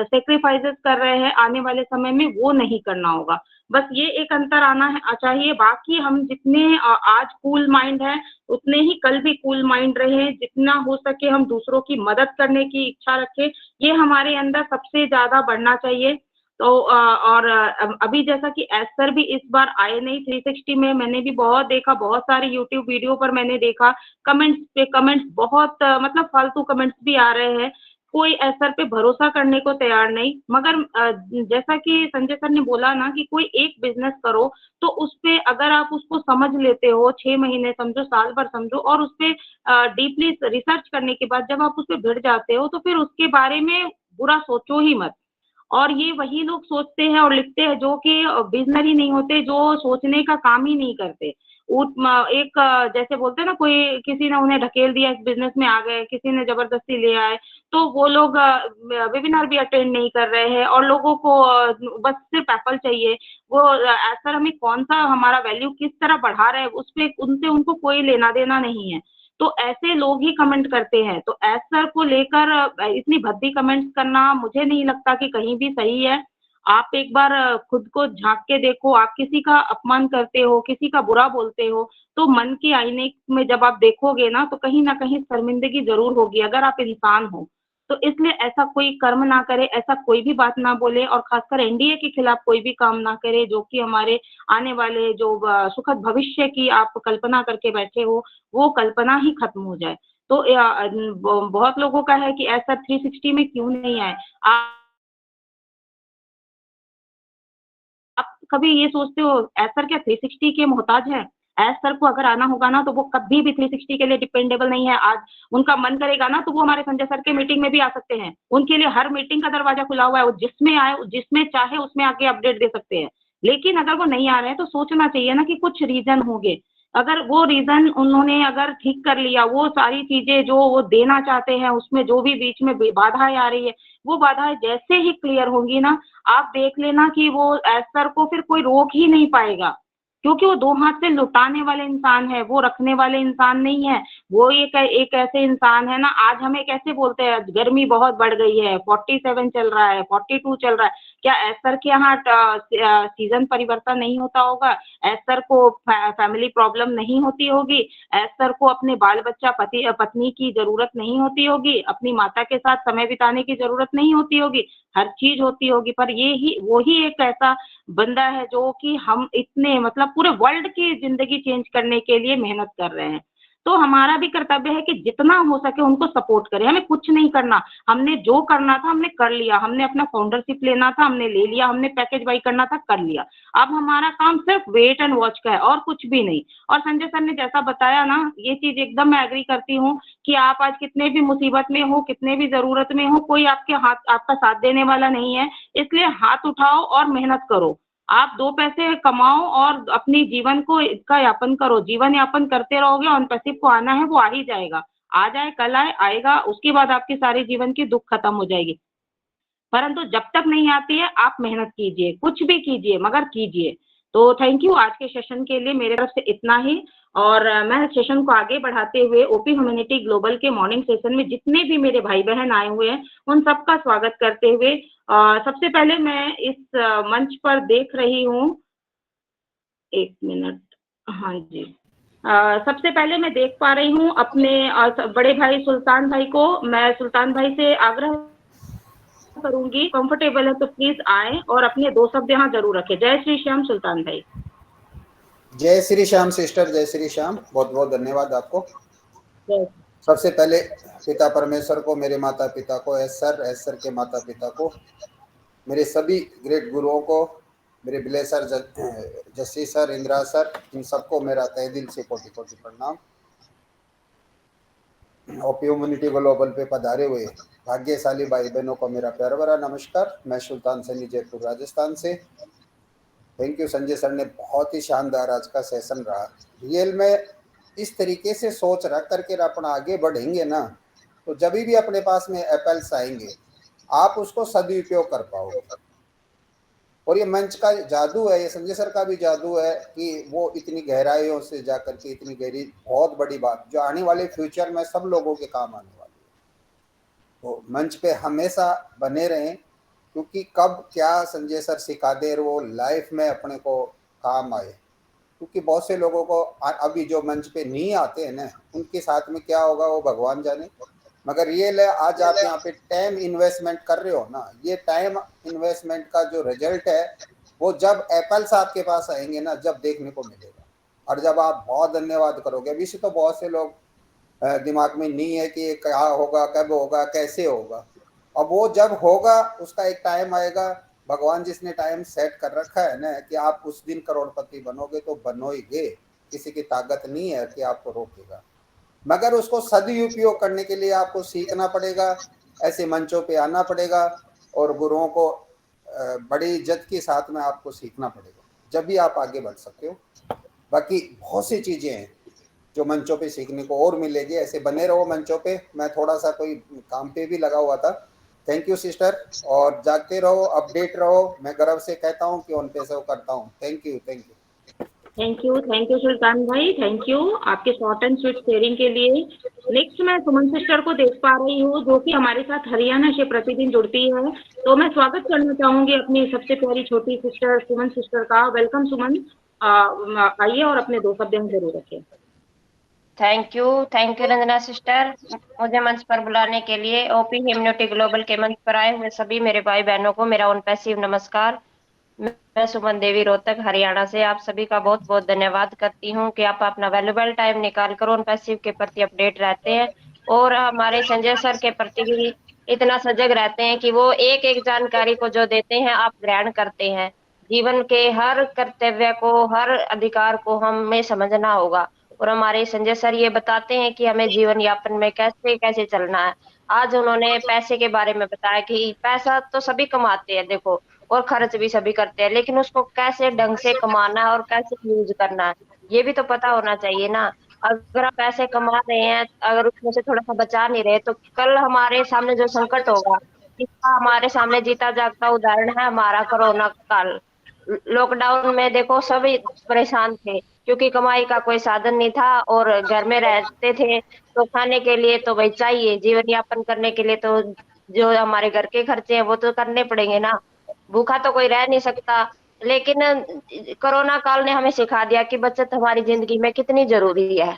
सेक्रीफाइसेस कर रहे हैं, आने वाले समय में वो नहीं करना होगा। बस ये एक अंतर आना है चाहिए। बाकी हम जितने आज कूल माइंड है उतने ही कल भी कूल माइंड रहे, जितना हो सके हम दूसरों की मदद करने की इच्छा रखें, ये हमारे अंदर सबसे ज्यादा बढ़ना चाहिए। तो और अभी जैसा कि एस सर भी इस बार आए नहीं 360 में, मैंने भी बहुत देखा, बहुत सारे यूट्यूब वीडियो पर मैंने देखा कमेंट्स पे कमेंट्स बहुत मतलब फालतू कमेंट्स भी आ रहे हैं, कोई एस सर पे भरोसा करने को तैयार नहीं। मगर जैसा कि संजय सर ने बोला ना कि कोई एक बिजनेस करो तो उस पे अगर आप उसको समझ लेते हो, 6 महीने समझो, साल भर समझो, और उस पे डीपली रिसर्च करने के बाद जब आप उस पे भिड़ जाते हो तो फिर उसके बारे में बुरा सोचो ही मत। और ये वही लोग सोचते हैं और लिखते हैं जो कि विजनरी नहीं होते, जो सोचने का काम ही नहीं करते। एक जैसे बोलते हैं ना, कोई किसी ने उन्हें ढकेल दिया, इस बिजनेस में आ गए, किसी ने जबरदस्ती ले आए, तो वो लोग वेबिनार भी अटेंड नहीं कर रहे हैं और लोगों को बस सिर्फ एप्पल चाहिए। वो सर हमें कौन सा हमारा वैल्यू किस तरह बढ़ा रहे हैं उस पे उनसे उनको कोई लेना देना नहीं है। तो ऐसे लोग ही कमेंट करते हैं। तो एस सर को लेकर इतनी भद्दी कमेंट्स करना मुझे नहीं लगता कि कहीं भी सही है। आप एक बार खुद को झांक के देखो, आप किसी का अपमान करते हो, किसी का बुरा बोलते हो, तो मन के आईने में जब आप देखोगे ना, तो कहीं न कहीं शर्मिंदगी ज़रूर होगी अगर आप इंसान हो। तो इसलिए ऐसा कोई कर्म ना करे, ऐसा कोई भी बात ना बोले और ख़ासकर एनडीए के खिलाफ कोई भी काम ना करे जो कि हमारे आने वाले जो सुखद भविष्य की आप कल्पना करके बैठे हो, वो कल्पना ही खत्म हो जाए। तो बहुत लोगों का है कि ऐसा 360 में क्यों नहीं आए? आप कभी ये सोचते हो एस सर क्या 360 के मोहताज हैं? एस सर को अगर आना होगा ना, तो वो कभी भी 360 के लिए डिपेंडेबल नहीं है। आज उनका मन करेगा ना, तो वो हमारे संजय सर के मीटिंग में भी आ सकते हैं। उनके लिए हर मीटिंग का दरवाज़ा खुला हुआ है। वो जिसमें आए, जिसमें चाहे उसमें आके अपडेट दे सकते हैं। लेकिन अगर वो नहीं आ रहे हैं, तो सोचना चाहिए ना कि कुछ रीज़न होंगे। अगर वो रीज़न उन्होंने अगर ठीक कर लिया, वो सारी चीज़ें जो वो देना चाहते हैं, उसमें जो भी बीच में बाधाएँ आ रही है, वो बाधाएँ जैसे ही क्लियर होंगी ना, आप देख लेना कि वो एस सर को फिर कोई रोक ही नहीं पाएगा। क्योंकि वो 2 हाथ से लुटाने वाले इंसान है, वो रखने वाले इंसान नहीं है। वो एक ऐसे इंसान है ना, आज हमें कैसे बोलते हैं गर्मी बहुत बढ़ गई है, 47 चल रहा है, 42 चल रहा है। क्या एस सर के यहाँ सीज़न परिवर्तन नहीं होता होगा? एस सर को फैमिली प्रॉब्लम नहीं होती होगी? एस सर को अपने बाल-बच्चा, पत्नी की ज़रूरत नहीं होती होगी? अपनी माता के साथ समय बिताने की ज़रूरत नहीं होती होगी? हर चीज़ होती होगी, पर वो ही एक ऐसा बंदा है जो कि हम इतने मतलब पूरे वर्ल्ड की ज़िंदगी चेंज करने के लिए मेहनत कर रहे हैं। तो हमारा भी कर्तव्य है कि जितना हो सके उनको सपोर्ट करें, हमें कुछ नहीं करना। हमने जो करना था हमने कर लिया, हमने अपना फाउंडरशिप लेना था हमने ले लिया, हमने पैकेज बाई करना था कर लिया। अब हमारा काम सिर्फ वेट एंड वॉच का है और कुछ भी नहीं। और संजय सर ने जैसा बताया ना, ये चीज़ एकदम मैं एग्री करती हूँ कि आप आज कितने भी मुसीबत में हो, कितने भी ज़रूरत में हो, कोई आपका साथ देने वाला नहीं है। इसलिए हाथ उठाओ और मेहनत करो। आप 2 पैसे कमाओ और अपनी जीवन को इसका यापन करो। जीवन यापन करते रहोगे, ऑन पैसिव को आना है, वो आ ही जाएगा। आ जाए, कल आए, आएगा, उसके बाद आपकी सारी जीवन की दुःख खत्म हो जाएगी। परंतु जब तक नहीं आती है, आप मेहनत कीजिए, कुछ भी कीजिए मगर कीजिए। तो थैंक यू आज के सेशन के लिए मेरे तरफ से इतना ही। और मैं सेशन को आगे बढ़ाते हुए ओपी ह्यूमैनिटी ग्लोबल के मॉर्निंग सेशन में जितने भी मेरे भाई-बहन आए हुए हैं, उन सबका स्वागत करते हुए सबसे पहले मैं इस मंच पर देख रही हूँ 1 मिनट। हाँ जी। सबसे पहले मैं देख पा रही हूँ अपने बड़े भाई सुल्तान भाई को। मैं सुल्तान भाई से आग्रह करूंगी, कंफर्टेबल है तो प्लीज आए और अपने 2 शब्द यहाँ जरूर रखें। जय श्री श्याम सुल्तान भाई। जय श्री श्याम सिस्टर, जय श्री श्याम। बहुत बहुत धन्यवाद आपको। सबसे पहले पिता परमेश्वर को, मेरे माता पिता को, एस सर के माता पिता को, मेरे सभी ग्रेट गुरुओं को, मेरे Vilay sir, Jassi sir, Indira sir, इन सबको मेरा तहे दिल से कोटि कोटि प्रणाम। ओपी ह्यूमैनिटी ग्लोबल पे पधारे हुए भाग्यशाली भाई बहनों को मेरा प्यार भरा नमस्कार। मैं सुल्तान सैनी, जयपुर राजस्थान से। थैंक यू संजय सर ने, बहुत ही शानदार आज का सेशन रहा। रियल में इस तरीके से सोच रख करके अपना आगे बढ़ेंगे ना, तो जब भी अपने पास में एप्पल्स आएंगे आप उसको सदुपयोग कर पाओगे। और ये मंच का जादू है, ये संजय सर का भी जादू है कि वो इतनी गहराइयों से जाकर के इतनी गहरी, बहुत बड़ी बात जो आने वाले फ्यूचर में सब लोगों के काम आने वाली है। तो मंच पे हमेशा बने रहें, क्योंकि कब क्या संजय सर सिखा दे वो लाइफ में अपने को काम आए। क्योंकि बहुत से लोगों को अभी जो मंच पे नहीं आते हैं ना, उनके साथ में क्या होगा वो भगवान जाने। मगर ये आज आप यहाँ पे टाइम इन्वेस्टमेंट कर रहे हो ना, ये टाइम इन्वेस्टमेंट का जो रिजल्ट है वो जब एप्पल्स आपके पास आएंगे ना, जब देखने को मिलेगा। और जब आप बहुत धन्यवाद करोगे। अभी से तो बहुत से लोग दिमाग में नहीं है कि क्या होगा, कब होगा, कैसे होगा। अब वो जब होगा उसका एक टाइम आएगा। भगवान जिसने टाइम सेट कर रखा है ना कि आप उस दिन करोड़पति बनोगे, तो बनोगे। किसी की ताकत नहीं है कि आपको रोकेगा, मगर उसको सदुपयोग करने के लिए आपको सीखना पड़ेगा, ऐसे मंचों पे आना पड़ेगा और गुरुओं को बड़ी इज्जत के साथ में आपको सीखना पड़ेगा, जब भी आप आगे बढ़ सकते हो। बाकी बहुत सी चीज़ें हैं जो मंचों पे सीखने को और मिलेगी, ऐसे बने रहो मंचों पे। मैं थोड़ा सा कोई काम पे भी लगा हुआ था। थैंक यू सिस्टर, और जागते रहो, अपडेट रहो। मैं गर्व से कहता हूँ कि उन पे से करता हूँ। Thank you, thank you. Thank you Sultan भाई, थैंक यू आपके शॉर्ट एंड स्वीट शेयरिंग के लिए। नेक्स्ट मैं सुमन सिस्टर को देख पा रही हूँ, जो कि हमारे साथ हरियाणा से प्रतिदिन जुड़ती है। तो मैं स्वागत करना चाहूंगी अपनी सबसे प्यारी छोटी सिस्टर सुमन सिस्टर का। वेलकम सुमन, आइए और अपने 2 शब्द हम जरूर रखें। थैंक यू रंजना सिस्टर, मुझे मंच पर बुलाने के लिए। ओपी ह्यूमैनिटी ग्लोबल के मंच पर आए हुए सभी मेरे भाई बहनों को मेरा उन पैसिव नमस्कार। मैं सुमन देवी रोहतक हरियाणा से आप सभी का बहुत बहुत धन्यवाद करती हूँ कि आप अपना वैल्यूबल टाइम निकाल कर उन पैसिव के प्रति अपडेट रहते हैं, और हमारे संजय सर के प्रति भी इतना सजग रहते हैं कि वो एक एक जानकारी को जो देते हैं आप ग्रहण करते हैं। जीवन के हर कर्तव्य को, हर अधिकार को हमें समझना होगा, और हमारे संजय सर ये बताते हैं कि हमें जीवन यापन में कैसे कैसे चलना है। आज उन्होंने पैसे के बारे में बताया कि पैसा तो सभी कमाते हैं देखो, और खर्च भी सभी करते हैं, लेकिन उसको कैसे ढंग से कमाना है और कैसे यूज करना है ये भी तो पता होना चाहिए ना। अगर आप पैसे कमा रहे हैं, अगर उसमें से थोड़ा सा बचा नहीं रहे, तो कल हमारे सामने जो संकट होगा, इसका हमारे सामने जीता जागता उदाहरण है हमारा कोरोना काल। लॉकडाउन में देखो सभी परेशान थे, क्योंकि कमाई का कोई साधन नहीं था और घर में रहते थे, तो खाने के लिए तो भाई चाहिए, जीवन यापन करने के लिए तो जो हमारे घर के खर्चे हैं वो तो करने पड़ेंगे ना, भूखा तो कोई रह नहीं सकता। लेकिन कोरोना काल ने हमें सिखा दिया कि बचत हमारी जिंदगी में कितनी जरूरी है।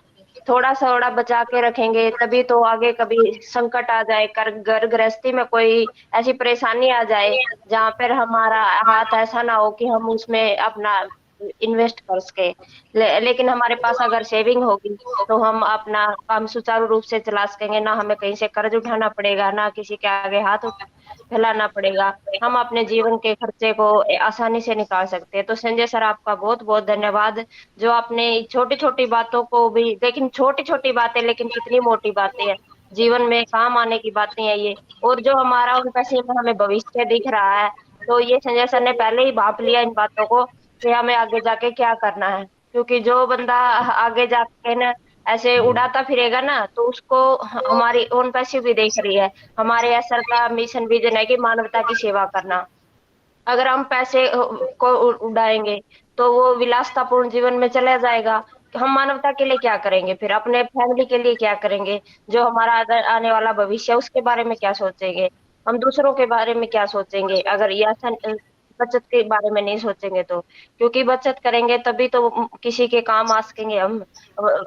थोड़ा बचा के रखेंगे तभी तो आगे कभी संकट आ जाए, कर घर गृहस्थी में कोई ऐसी परेशानी आ जाए जहाँ पर हमारा हाथ ऐसा ना हो कि हम उसमें अपना इन्वेस्ट कर सके। लेकिन हमारे पास अगर सेविंग होगी तो हम अपना काम सुचारू रूप से चला सकेंगे, ना हमें कहीं से कर्ज उठाना पड़ेगा, ना किसी के आगे हाथ फैलाना पड़ेगा। हम अपने जीवन के खर्चे को आसानी से निकाल सकते हैं। तो संजय सर आपका बहुत बहुत धन्यवाद, जो आपने छोटी छोटी बातों को भी, लेकिन छोटी छोटी बातें लेकिन कितनी मोटी बातें हैं, जीवन में काम आने की बातें हैं ये। और जो हमारा उन पैसे में हमें भविष्य दिख रहा है, तो ये संजय सर ने पहले ही भाप लिया इन बातों को कि हमें आगे जाके क्या करना है। क्योंकि जो बंदा आगे जाके ना ऐसे उड़ाता फिरेगा ना, तो उसको हमारी ओन पैसे भी देख रही है। हमारे सर का मिशन विजन है कि मानवता की सेवा करना। अगर हम पैसे को उड़ाएंगे तो वो विलासतापूर्ण जीवन में चला जाएगा। हम मानवता के लिए क्या करेंगे, फिर अपने फैमिली के लिए क्या करेंगे, जो हमारा आने वाला भविष्य है उसके बारे में क्या सोचेंगे, हम दूसरों के बारे में क्या सोचेंगे अगर ये बचत के बारे में नहीं सोचेंगे तो। क्योंकि बचत करेंगे तभी तो किसी के काम आ सकेंगे हम।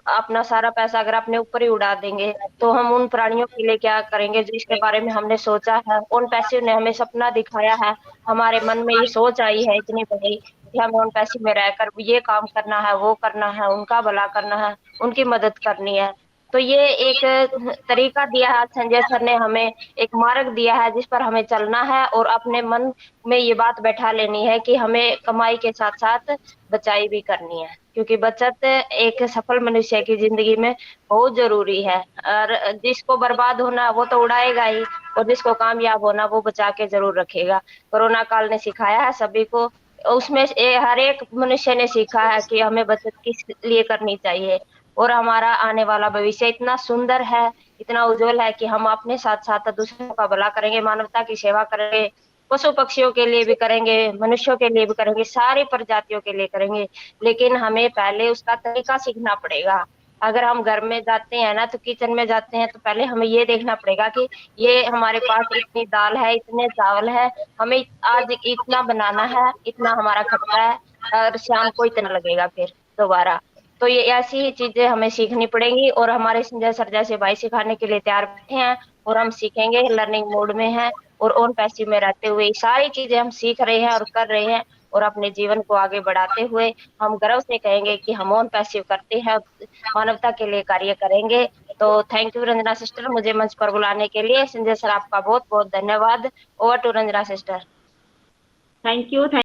अपना सारा पैसा अगर अपने ऊपर ही उड़ा देंगे तो हम उन प्राणियों के लिए क्या करेंगे जिसके बारे में हमने सोचा है, उन पैसे ने हमें सपना दिखाया है, हमारे मन में ये सोच आई है इतनी बड़ी कि हमें उन पैसे में रहकर ये काम करना है, वो करना है, उनका भला करना है, उनकी मदद करनी है। तो ये एक तरीका दिया है संजय सर ने हमें, एक मार्ग दिया है जिस पर हमें चलना है, और अपने मन में ये बात बैठा लेनी है कि हमें कमाई के साथ साथ बचाई भी करनी है। क्योंकि बचत एक सफल मनुष्य की जिंदगी में बहुत जरूरी है, और जिसको बर्बाद होना वो तो उड़ाएगा ही, और जिसको कामयाब होना वो बचा के जरूर रखेगा। कोरोना काल ने सिखाया है सभी को, उसमें हर एक मनुष्य ने सीखा है कि हमें बचत किस लिए करनी चाहिए। और हमारा आने वाला भविष्य इतना सुंदर है, इतना उज्जवल है कि हम अपने साथ साथ दूसरों का भला करेंगे, मानवता की सेवा करेंगे, पशु पक्षियों के लिए भी करेंगे, मनुष्यों के लिए भी करेंगे, सारी प्रजातियों के लिए करेंगे। लेकिन हमें पहले उसका तरीका सीखना पड़ेगा। अगर हम घर में जाते हैं ना, तो किचन में जाते हैं तो पहले हमें ये देखना पड़ेगा कि ये हमारे पास इतनी दाल है, इतने चावल है, हमें आज इतना बनाना है, इतना हमारा खर्चा है, और शाम को इतना लगेगा फिर दोबारा। तो ये ऐसी ही चीजें हमें सीखनी पड़ेंगी, और हमारे संजय सर जैसे भाई सिखाने के लिए तैयार बैठे हैं, और हम सीखेंगे, लर्निंग मोड में हैं, और ओन पैसे में रहते हुए सारी चीजें हम सीख रहे हैं और कर रहे हैं, और अपने जीवन को आगे बढ़ाते हुए हम गर्व से कहेंगे कि हम ओन पैसे करते हैं, मानवता के लिए कार्य करेंगे। तो थैंक यू रंजना सिस्टर, मुझे मंच पर बुलाने के लिए। संजय सर आपका बहुत बहुत धन्यवाद। Over to Ranjana sister. Thank you.